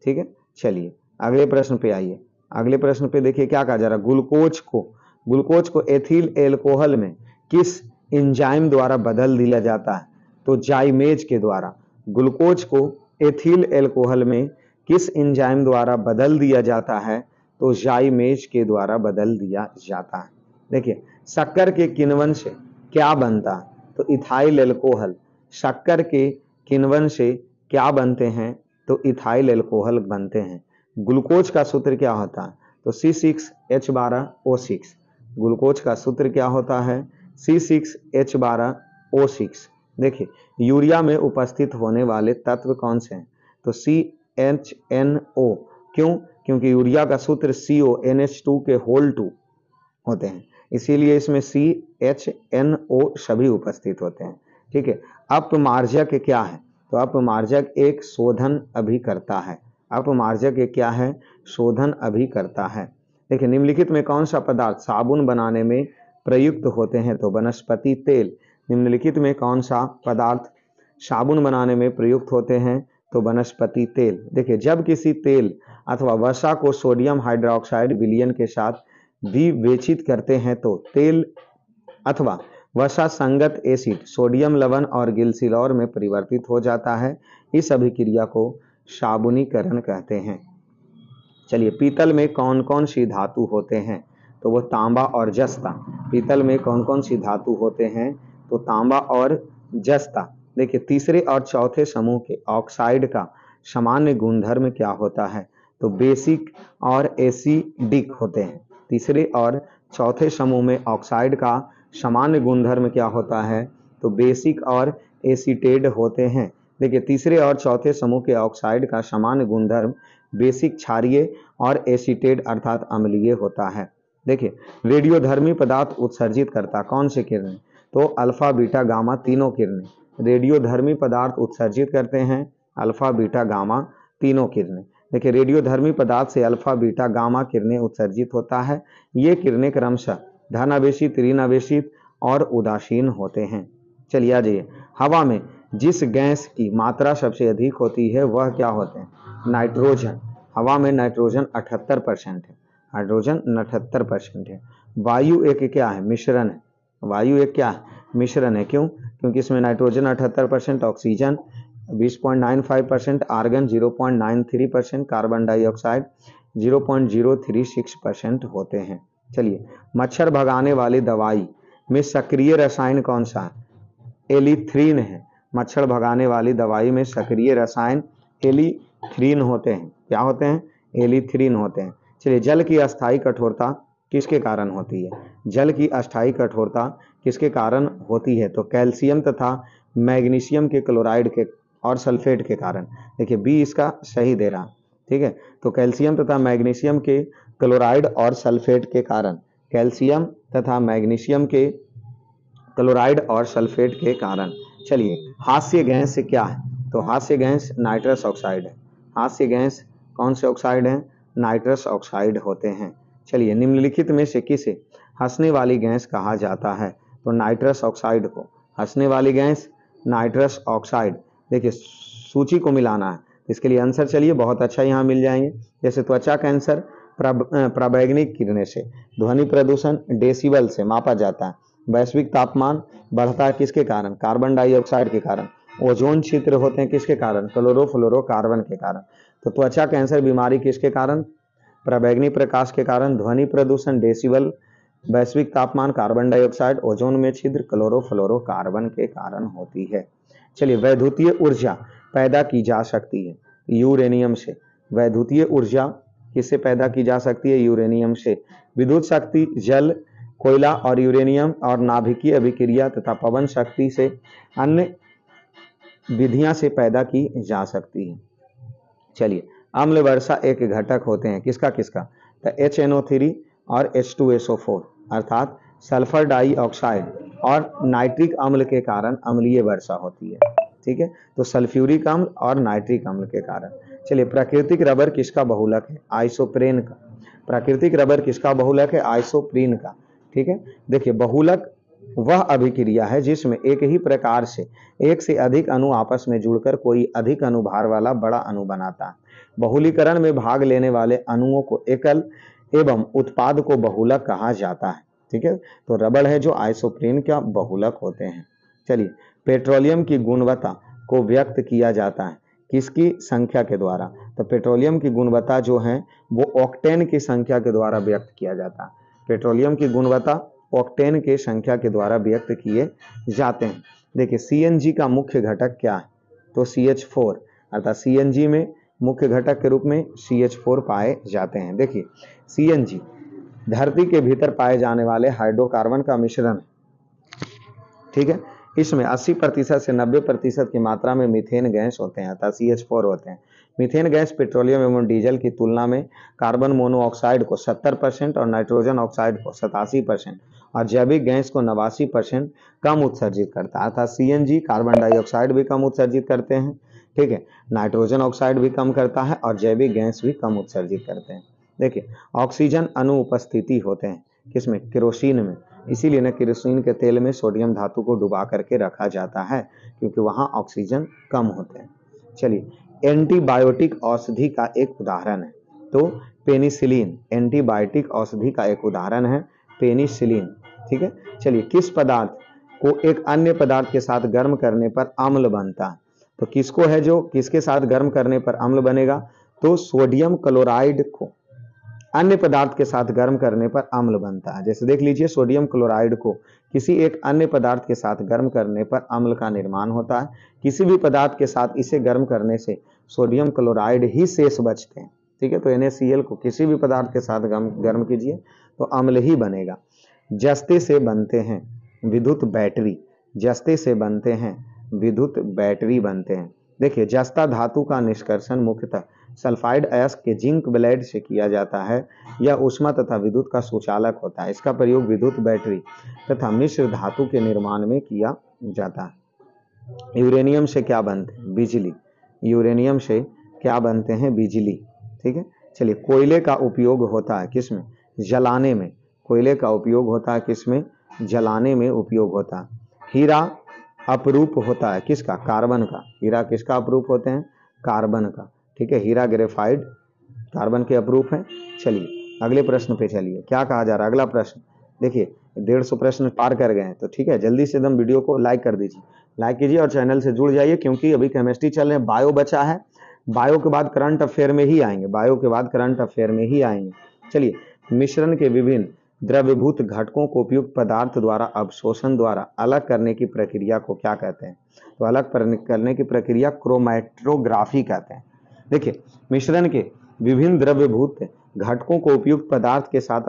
ठीक है, चलिए अगले प्रश्न पे आइए। अगले प्रश्न पे देखिए क्या कहा जा रहा है, ग्लूकोज को एथिल एल्कोहल में किस एंजाइम द्वारा बदल दिया जाता है? तो जाइमेज के द्वारा। ग्लूकोज को एथिल एल्कोहल में किस एंजाइम द्वारा बदल दिया जाता है? तो जाइमेज के द्वारा बदल दिया जाता है। देखिए, शक्कर के किण्वन से क्या बनता है? तो इथाइल एल्कोहल। शक्कर के किण्वन से क्या बनते हैं? तो इथाइल एल्कोहल बनते हैं। ग्लूकोज का सूत्र क्या होता है? तो C6H12O6। ग्लूकोज का सूत्र क्या होता है? C6H12O6। देखिए, यूरिया में उपस्थित होने वाले तत्व कौन से हैं? तो CHNO। क्यों? क्योंकि यूरिया का सूत्र CONH2 के होल 2 होते हैं, इसीलिए इसमें CHNO सभी उपस्थित होते हैं। ठीक है, अपमार्जक क्या है? तो अपमार्जक एक शोधन अभिकर्ता है। अपमार्जक क्या है? शोधन अभिकर्ता है। देखिए, निम्नलिखित में कौन सा पदार्थ साबुन बनाने में प्रयुक्त होते हैं? तो वनस्पति तेल। निम्नलिखित में कौन सा पदार्थ साबुन बनाने में प्रयुक्त होते हैं? तो वनस्पति तेल। देखिए, जब किसी तेल अथवा वसा को सोडियम हाइड्रोक्साइड विलयन के साथ विवेचित करते हैं तो तेल अथवा वसा संगत एसिड सोडियम लवण और गिलसिलौर में परिवर्तित हो जाता है। इस अभिक्रिया को साबुनीकरण कहते हैं। चलिए, पीतल में कौन कौन सी धातु होते हैं? तो वो तांबा और जस्ता। पीतल में कौन कौन सी धातु होते हैं? तो तांबा और जस्ता। देखिए तीसरे और चौथे समूह के ऑक्साइड का सामान्य गुणधर्म क्या होता है? तो बेसिक और एसिडिक होते हैं। तीसरे और चौथे समूह में ऑक्साइड का सामान्य गुणधर्म क्या होता है? तो बेसिक और एसिटेड होते हैं। देखिए तीसरे और चौथे समूह के ऑक्साइड का सामान्य गुणधर्म बेसिक क्षारीय और एसिटेड अर्थात अम्लीय होता है। देखिए रेडियोधर्मी पदार्थ उत्सर्जित करता कौन से किरणें? तो अल्फा बीटा गामा तीनों किरणें रेडियोधर्मी पदार्थ उत्सर्जित करते हैं। अल्फा बीटा गामा तीनों किरणें। देखिए रेडियोधर्मी पदार्थ से अल्फा बीटा गामा किरणें उत्सर्जित होता है। ये किरणें क्रमशः धनावेशित, ऋणावेशित और उदासीन होते हैं। चलिए आ जाइए, हवा में जिस गैस की मात्रा सबसे अधिक होती है वह क्या होते हैं? नाइट्रोजन। हवा में नाइट्रोजन 78% है। हाइड्रोजन 78% है। वायु एक क्या है? मिश्रण है। वायु एक क्या है? मिश्रण है। क्यों? क्योंकि इसमें nitrogen 78%, oxygen 20.95%, argon 0.93%, carbon dioxide 0.036% होते हैं। चलिए मच्छर भगाने वाली दवाई में सक्रिय रसायन कौन सा है? एलिथ्रीन है। मच्छर भगाने वाली दवाई में सक्रिय रसायन एलिथ्रीन होते हैं। क्या होते हैं? एलिथ्रीन होते हैं। चलिए जल की अस्थायी कठोरता किसके कारण होती है? जल की अस्थायी कठोरता किसके कारण होती है? तो कैल्शियम तथा मैग्नीशियम के क्लोराइड के और सल्फेट के कारण। देखिए बी इसका सही दे रहा, ठीक है। तो कैल्शियम तथा मैग्नीशियम के क्लोराइड और सल्फेट के कारण, कैल्शियम तथा मैग्नीशियम के क्लोराइड और सल्फेट के कारण। चलिए हास्य गैस क्या है? तो हास्य गैस नाइट्रस ऑक्साइड है। हास्य गैस कौन से ऑक्साइड है? नाइट्रस ऑक्साइड होते हैं। चलिए निम्नलिखित में से किसे हंसने वाली गैस कहा जाता है? तो नाइट्रस ऑक्साइड को हंसने वाली गैस नाइट्रस ऑक्साइड। देखिए सूची को मिलाना है, इसके लिए आंसर चलिए बहुत अच्छा यहाँ मिल जाएंगे। जैसे त्वचा कैंसर प्रावैग्निक किरणें से, ध्वनि प्रदूषण डेसिबल से मापा जाता है, वैश्विक तापमान बढ़ता है किसके कारण? कार्बन डाइऑक्साइड के कारण। ओजोन छिद्र होते हैं किसके कारण? क्लोरोफ्लोरोकार्बन के कारण। तो त्वचा कैंसर बीमारी किसके कारण? प्रावैग्निक प्रकाश के कारण, ध्वनि प्रदूषण डेसिबल, वैश्विक तापमान, कार्बन डाइऑक्साइड, ओजोन में छिद्र, क्लोरोफ्लोरोकार्बन के कारण होती है। चलिए वैद्युतीय ऊर्जा पैदा की जा सकती है यूरेनियम से। वैद्युतीय ऊर्जा किससे पैदा की जा सकती है? यूरेनियम से। विद्युत शक्ति जल, कोयला और यूरेनियम और नाभिकीय अभिक्रिया तथा पवन शक्ति से अन्य विधियां से पैदा की जा सकती है। चलिए अम्ल वर्षा एक घटक होते हैं किसका किसका? तो HNO3 और H2SO4 अर्थात सल्फर डाइऑक्साइड और नाइट्रिक अम्ल के कारण अम्लीय वर्षा होती है। ठीक है, तो सल्फ्यूरिक अम्ल और नाइट्रिक अम्ल के कारण। चलिए प्राकृतिक रबर किसका बहुलक है? आइसोप्रेन का। प्राकृतिक रबर किसका बहुलक है? आइसोप्रीन का। ठीक है, देखिए बहुलक वह अभिक्रिया है जिसमें एक ही प्रकार से एक से अधिक अणु आपस में जुड़कर कोई अधिक अनुभार वाला बड़ा अणु बनाता है। बहुलीकरण में भाग लेने वाले अणुओं को एकल एवं उत्पाद को बहुलक कहा जाता है। ठीक है, तो रबर है जो आइसोप्रीन का बहुलक होते हैं। चलिए पेट्रोलियम की गुणवत्ता को व्यक्त किया जाता है किसकी संख्या के द्वारा? तो पेट्रोलियम की गुणवत्ता जो है वो ऑक्टेन की संख्या के द्वारा व्यक्त किया जाता है। पेट्रोलियम की गुणवत्ता ऑक्टेन के संख्या के द्वारा व्यक्त किए जाते हैं। देखिए सीएनजी का मुख्य घटक क्या है? तो CH4 अर्थात सीएनजी में मुख्य घटक के रूप में CH4 पाए जाते हैं। देखिए सीएनजी धरती के भीतर पाए जाने वाले हाइड्रोकार्बन का मिश्रण है। ठीक है, इसमें 80% से 90% की मात्रा में मीथेन गैस होते हैं अर्थात CH4 होते हैं। मीथेन गैस पेट्रोलियम एवं डीजल की तुलना में कार्बन मोनोऑक्साइड को 70% और नाइट्रोजन ऑक्साइड को 87% और जैविक गैस को 89% कम उत्सर्जित करता है। अर्थात सीएनजी कार्बन डाइऑक्साइड भी कम उत्सर्जित करते हैं, ठीक है, नाइट्रोजन ऑक्साइड भी कम करता है और जैविक गैस भी कम उत्सर्जित करते हैं। देखिए ऑक्सीजन अनुपस्थिति होते हैं किसमें? केरोसिन में। इसीलिए ना केरोसिन के तेल में सोडियम धातु को डुबा करके रखा जाता है क्योंकि वहां ऑक्सीजन कम होते हैं। चलिए एंटीबायोटिक औषधि का एक उदाहरण है तो पेनिसिलिन। एंटीबायोटिक औषधि का एक उदाहरण है पेनिसिलिन। ठीक है, चलिए किस पदार्थ को एक अन्य पदार्थ के साथ गर्म करने पर अम्ल बनता है? तो किसको है जो किसके साथ गर्म करने पर अम्ल बनेगा? तो सोडियम क्लोराइड को अन्य पदार्थ के साथ गर्म करने पर अम्ल बनता है। जैसे देख लीजिए, सोडियम क्लोराइड को किसी एक अन्य पदार्थ के साथ गर्म करने पर अम्ल का निर्माण होता है। किसी भी पदार्थ के साथ इसे गर्म करने से सोडियम क्लोराइड ही शेष बचते हैं। ठीक है, तो NaCl को किसी भी पदार्थ के साथ गर्म कीजिए तो अम्ल ही बनेगा। जस्ते से बनते हैं विद्युत बैटरी, जस्ते से बनते हैं विद्युत बैटरी बनते हैं। देखिए, जस्ता धातु का निष्कर्षण मुख्यतः सल्फाइड अयस्क के जिंक ब्लेड से किया जाता है। यह ऊष्मा तथा विद्युत का सुचालक होता है। इसका प्रयोग विद्युत बैटरी तथा मिश्र धातु के निर्माण में किया जाता है। यूरेनियम से क्या बनते हैं? बिजली। यूरेनियम से क्या बनते हैं? बिजली। ठीक है, चलिए, कोयले का उपयोग होता है किसमें? जलाने में। कोयले का उपयोग होता है किसमें? जलाने में उपयोग होता है। हीरा अपरूप होता है किसका? कार्बन का। हीरा किसका अपरूप होते हैं? कार्बन का। ठीक है, हीरा ग्रेफाइट कार्बन के अपरूप है। चलिए अगले प्रश्न पे चलिए, क्या कहा जा रहा है? अगला प्रश्न देखिए, 150 प्रश्न पार कर गए हैं, तो ठीक है, जल्दी से एकदम वीडियो को लाइक कर दीजिए, लाइक कीजिए और चैनल से जुड़ जाइए, क्योंकि अभी केमिस्ट्री चल रहे हैं, बायो बचा है, बायो के बाद करंट अफेयर में ही आएंगे, बायो के बाद करंट अफेयर में ही आएंगे। चलिए, मिश्रण के विभिन्न द्रव्यभूत घटकों को उपयुक्त पदार्थ द्वारा अवशोषण द्वारा अलग करने की प्रक्रिया को क्या कहते हैं? तो अलग करने की प्रक्रिया क्रोमैटोग्राफी कहते हैं। देखिए, मिश्रण के विभिन्न द्रव्यभूत घटकों को उपयुक्त पदार्थ के साथ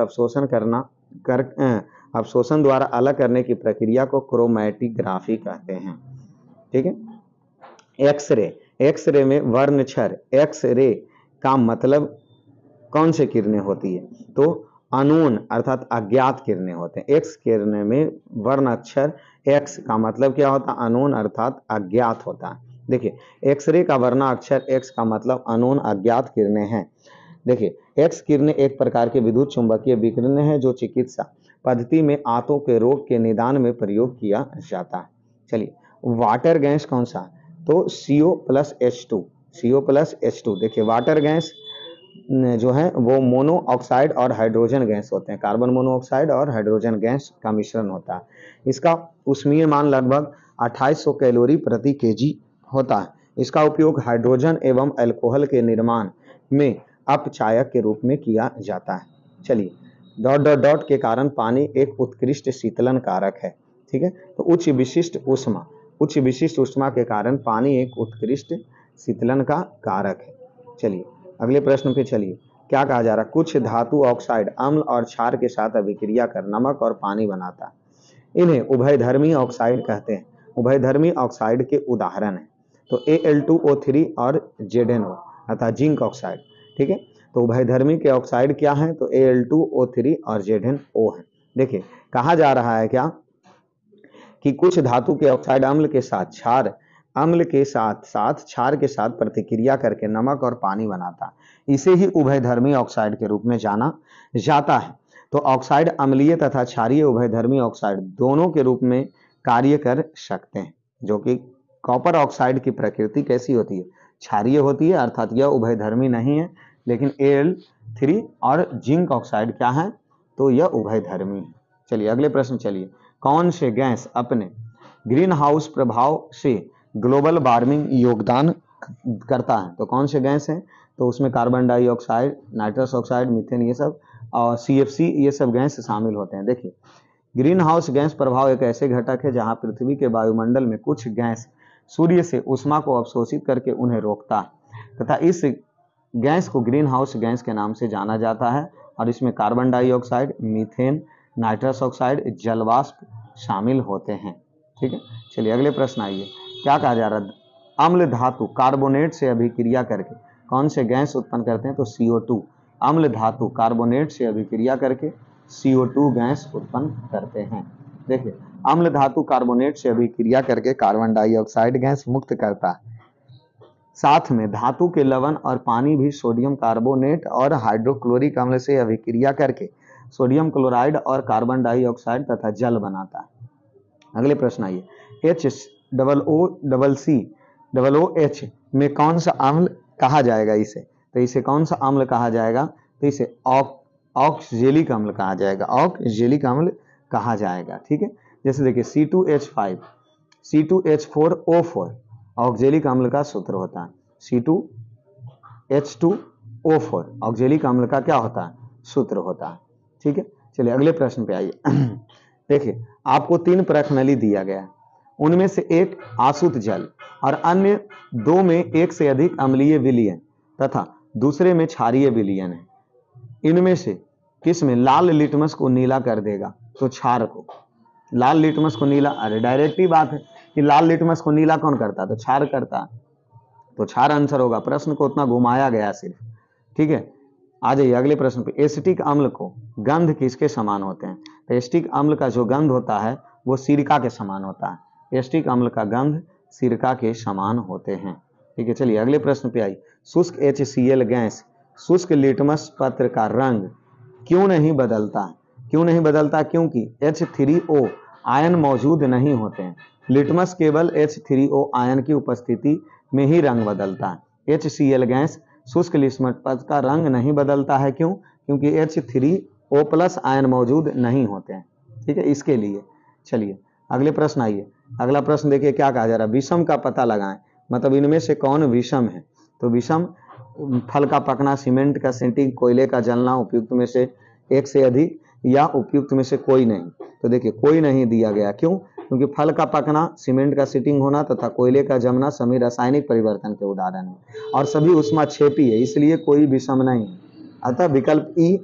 अवशोषण द्वारा अलग करने की प्रक्रिया को क्रोमैटोग्राफी कहते हैं। ठीक है, एक्सरे। एक्सरे में वर्णक्षर, एक्सरे का मतलब कौन से किरणें होती है? तो अनोन अर्थात अज्ञात किरणें होते हैं। एक्स किरणें में वर्ण अक्षर एक्स का मतलब क्या होता है? अनोन अर्थात अज्ञात होता है। देखिए, एक्सरे का वर्णाक्षर एक्स का मतलब अनोन अज्ञात किरणें हैं। देखिए, एक्स किरणें एक प्रकार के विद्युत चुंबकीय विकिरण है जो चिकित्सा पद्धति में आंतों के रोग के निदान में प्रयोग किया जाता है। चलिए, वाटर गैस कौन सा है? तो CO+H2। CO+H2। देखिए, वाटर गैस जो है वो मोनो ऑक्साइड और हाइड्रोजन गैस होते हैं। कार्बन मोनोऑक्साइड और हाइड्रोजन गैस का मिश्रण होता है। इसका ऊष्मीय मान लगभग 2800 कैलोरी प्रति केजी होता है। इसका उपयोग हाइड्रोजन एवं अल्कोहल के निर्माण में अपचायक के रूप में किया जाता है। चलिए, डॉट डॉट डॉट के कारण पानी एक उत्कृष्ट शीतलन कारक है। ठीक है, तो उच्च विशिष्ट ऊष्मा के कारण पानी एक उत्कृष्ट शीतलन का कारक है। चलिए अगले प्रश्न पे चलिए, क्या कहा जा रहा है? कुछ धातु ऑक्साइड अम्ल और क्षार के साथ अभिक्रिया कर नमक और पानी बनाता है। इन्हें उभयधर्मी ऑक्साइड कहते हैं। उभयधर्मी ऑक्साइड के उदाहरण हैं तो Al2O3 और ZnO अर्थात जिंक ऑक्साइड। ठीक है, तो उभयधर्मी के ऑक्साइड क्या है? तो Al2O3 और ZnO है। देखिए, कहा जा रहा है क्या कि कुछ धातु के ऑक्साइड अम्ल के साथ क्षार के साथ प्रतिक्रिया करके नमक और पानी बनाता है। इसे ही उभयधर्मी ऑक्साइड के रूप में जाना जाता है। तो ऑक्साइड अम्लीय तथा क्षारीय उभयधर्मी ऑक्साइड दोनों के रूप में कार्य कर सकते हैं। जो कि कॉपर ऑक्साइड की प्रकृति कैसी होती है? क्षारीय होती है, अर्थात यह उभयधर्मी नहीं है। लेकिन Al3 और जिंक ऑक्साइड क्या है? तो यह उभयधर्मी है। चलिए अगले प्रश्न चलिए, कौन से गैस अपने ग्रीन हाउस प्रभाव से ग्लोबल वार्मिंग योगदान करता है? तो कौन से गैस हैं? तो उसमें carbon dioxide, nitrous oxide, methane, ये सब और CFC, ये सब गैस शामिल होते हैं। देखिए, ग्रीन हाउस गैस प्रभाव एक ऐसे घटक है जहां पृथ्वी के वायुमंडल में कुछ गैस सूर्य से ऊष्मा को अवशोषित करके उन्हें रोकता है तथा इस गैस को ग्रीन हाउस गैस के नाम से जाना जाता है। और इसमें carbon dioxide, methane, nitrous oxide, जलवाष्प शामिल होते हैं। ठीक है, चलिए अगले प्रश्न आइए, क्या कहा जा रहा है? अम्ल धातु कार्बोनेट से अभिक्रिया करके कौन से गैस उत्पन्न करते हैं? तो CO2। अम्ल धातु कार्बोनेट से अभिक्रिया करके CO2 गैस उत्पन्न करते हैं। देखिए, अम्ल धातु कार्बोनेट से अभिक्रिया करके कार्बन डाइऑक्साइड गैस मुक्त करता है। साथ में धातु के लवण और पानी भी सोडियम कार्बोनेट और हाइड्रोक्लोरिक अम्ल से अभिक्रिया करके सोडियम क्लोराइड और कार्बन डाइऑक्साइड तथा जल बनाता है। अगले प्रश्न आइए, HOOCOOH में कौन सा अम्ल कहा जाएगा? इसे तो इसे कौन सा अम्ल कहा जाएगा? तो इसे ऑक्जेलिक अम्ल कहा जाएगा। ऑक्जेलिक अम्ल कहा जाएगा। ठीक है, जैसे देखिए C2H5 C2H4O4 ऑक्जेलिक अम्ल का सूत्र होता है। C2H2O4 ऑक्जेलिक अम्ल का क्या होता है? सूत्र होता है। ठीक है, चलिए अगले प्रश्न पे आइए। देखिए आपको 3 प्रश्नावली दिया गया है, उनमें से एक आसुत जल और अन्य 2 में एक से अधिक अम्लीय विलयन तथा दूसरे में क्षारीय विलयन है। इनमें से किस में लाल लिटमस को नीला कर देगा? तो क्षार को। लाल लिटमस को नीला, अरे डायरेक्ट ही बात है कि लाल लिटमस को नीला कौन करता है? तो क्षार करता है, तो क्षार आंसर होगा। प्रश्न को उतना घुमाया गया सिर्फ। ठीक है, आ जाइए अगले प्रश्न पे। एसिटिक अम्ल को गंध किसके समान होते हैं? तो एसिटिक अम्ल का जो गंध होता है वो सिरका के समान होता है। एसिटिक अम्ल का गंध सिरका के समान होते हैं। ठीक है, चलिए अगले प्रश्न पे आइए। शुष्क HCl गैस शुष्क लिटमस पत्र का रंग क्यों नहीं बदलता? क्यों नहीं बदलता? क्योंकि H3O आयन मौजूद नहीं होते हैं। लिटमस केवल H3O आयन की उपस्थिति में ही रंग बदलता है। HCl गैस शुष्क लिटमस पत्र का रंग नहीं बदलता है। क्यों? क्योंकि H3O प्लस आयन मौजूद नहीं होते हैं। ठीक है, इसके लिए। चलिए अगले प्रश्न आइए। अगला प्रश्न देखिए क्या कहा जा रहा है। विषम का पता लगाएं, मतलब इनमें से कौन विषम है? तो विषम फल का पकना, सीमेंट का सेटिंग, कोयले का जलना, उपयुक्त में से एक से अधिक या उपयुक्त में से कोई नहीं। तो देखिए कोई नहीं दिया गया। क्यों? क्योंकि फल का पकना, सीमेंट का सीटिंग होना तथा कोयले का जमना सभी रासायनिक परिवर्तन के उदाहरण है और सभी ऊष्माक्षेपी है, इसलिए कोई विषम नहीं। अतः विकल्प ई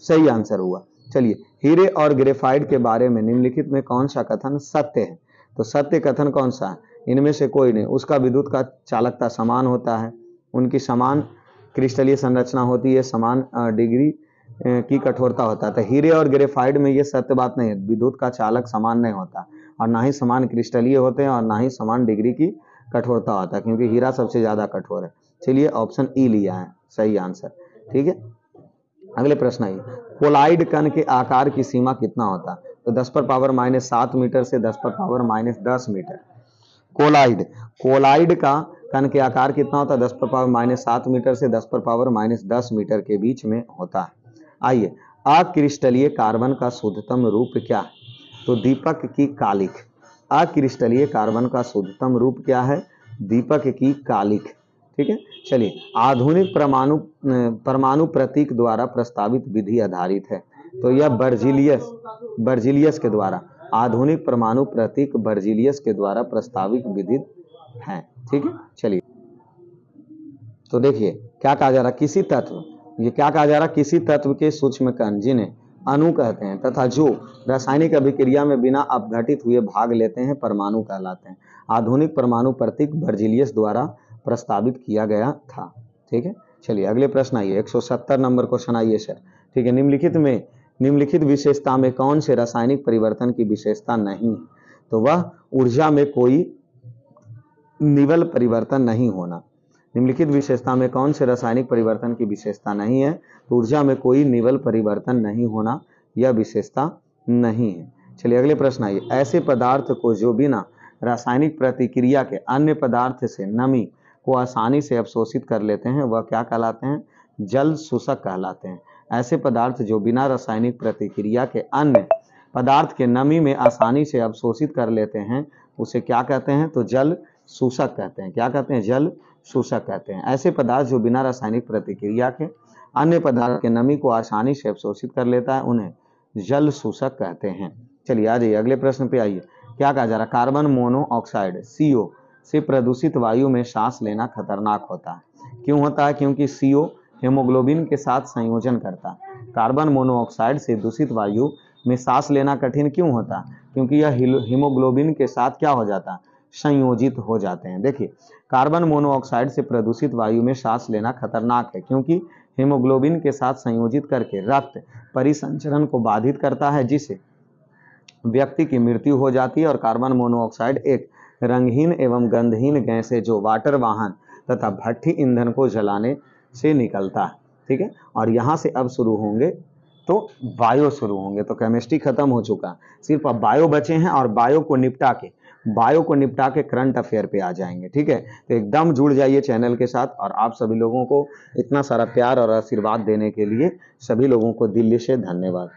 सही आंसर हुआ। चलिए हीरे और ग्रेफाइट के बारे में निम्नलिखित में कौन सा कथन सत्य है? तो सत्य कथन कौन सा है? इनमें से कोई नहीं। उसका विद्युत का चालकता समान होता है, उनकी समान क्रिस्टलीय संरचना होती है, समान डिग्री की कठोरता होता है। तो हीरे और ग्रेफाइट में ये सत्य बात नहीं है, विद्युत का चालक समान नहीं होता और ना ही समान क्रिस्टलीय होते हैं और ना ही समान डिग्री की कठोरता होता है, क्योंकि हीरा सबसे ज्यादा कठोर है। चलिए ऑप्शन ई लिया है सही आंसर। ठीक है, अगले प्रश्न आइए। कोलाइड कण के आकार की सीमा कितना होता है? तो 10⁻⁷ मीटर से 10⁻10 मीटर। कोलाइड का कण के आकार कितना होता है? 10⁻⁷ मीटर से 10⁻10 मीटर के बीच में होता है। आइए, अक्रिस्टलीय कार्बन का शुद्धतम रूप क्या है? तो दीपक की कालिख। अक्रिस्टलीय कार्बन का शुद्धतम रूप क्या है? दीपक की कालिख। ठीक है, चलिए आधुनिक परमाणु प्रतीक द्वारा प्रस्तावित विधि आधारित है। तो यह बर्जिलियस के द्वारा, आधुनिक परमाणु प्रतीक बर्जिलियस के द्वारा प्रस्तावित विधि है। ठीक है, चलिए तो देखिए क्या कहा जा रहा, किसी तत्व, ये क्या कहा जा रहा, किसी तत्व के सूक्ष्म कण जिन्हें अणु कहते हैं तथा जो रासायनिक अभिक्रिया में बिना अपघटित हुए भाग लेते हैं परमाणु कहलाते हैं। आधुनिक परमाणु प्रतीक बर्जिलियस द्वारा प्रस्तावित किया गया था। ठीक है, चलिए अगले प्रश्न आइए। 170 नंबर क्वेश्चन आइए सर। ठीक है, निम्नलिखित विशेषता में कौन से रासायनिक परिवर्तन की विशेषता नहीं है? तो वह ऊर्जा में कोई निवल परिवर्तन नहीं होना। निम्नलिखित विशेषता में कौन से रासायनिक परिवर्तन की विशेषता नहीं है? तो ऊर्जा में कोई निवल परिवर्तन नहीं होना, यह विशेषता नहीं है। चलिए अगले प्रश्न आइए। ऐसे पदार्थ को जो बिना रासायनिक प्रतिक्रिया के अन्य पदार्थ से नमी को आसानी से अवशोषित कर लेते हैं वह क्या कहलाते हैं? जल शोषक कहलाते हैं। ऐसे पदार्थ जो बिना रासायनिक प्रतिक्रिया के अन्य पदार्थ के नमी में आसानी से अवशोषित कर लेते हैं उसे क्या कहते हैं? तो जल शोषक कहते हैं। क्या कहते हैं? जल शोषक कहते हैं। ऐसे पदार्थ जो बिना रासायनिक प्रतिक्रिया के अन्य पदार्थ के नमी को आसानी से अवशोषित कर लेता है उन्हें जल शोषक कहते हैं। चलिए आ जाइए अगले प्रश्न पे आइए। क्या कहा जा रहा, कार्बन मोनोऑक्साइड CO से प्रदूषित वायु में सांस लेना खतरनाक होता है। क्यों होता है? क्योंकि CO हेमोग्लोबिन के साथ संयोजन करता है। कार्बन मोनोऑक्साइड से दूषित वायु में सांस लेना कठिन क्यों होता है? क्योंकि यह हीमोग्लोबिन के साथ क्या हो जाता है? संयोजित हो जाते हैं। देखिए कार्बन मोनोऑक्साइड से प्रदूषित वायु में सांस लेना खतरनाक है क्योंकि हीमोग्लोबिन के साथ संयोजित करके रक्त परिसंचरण को बाधित करता है जिससे व्यक्ति की मृत्यु हो जाती है। और कार्बन मोनोऑक्साइड एक रंगहीन एवं गंधहीन गैस है जो वाटर वाहन तथा भट्ठी ईंधन को जलाने से निकलता है। ठीक है, और यहाँ से अब शुरू होंगे तो बायो शुरू होंगे। तो केमिस्ट्री खत्म हो चुका, सिर्फ अब बायो बचे हैं और बायो को निपटा के करंट अफेयर पे आ जाएंगे। ठीक है, तो एकदम जुड़ जाइए चैनल के साथ। और आप सभी लोगों को इतना सारा प्यार और आशीर्वाद देने के लिए सभी लोगों को दिल से धन्यवाद।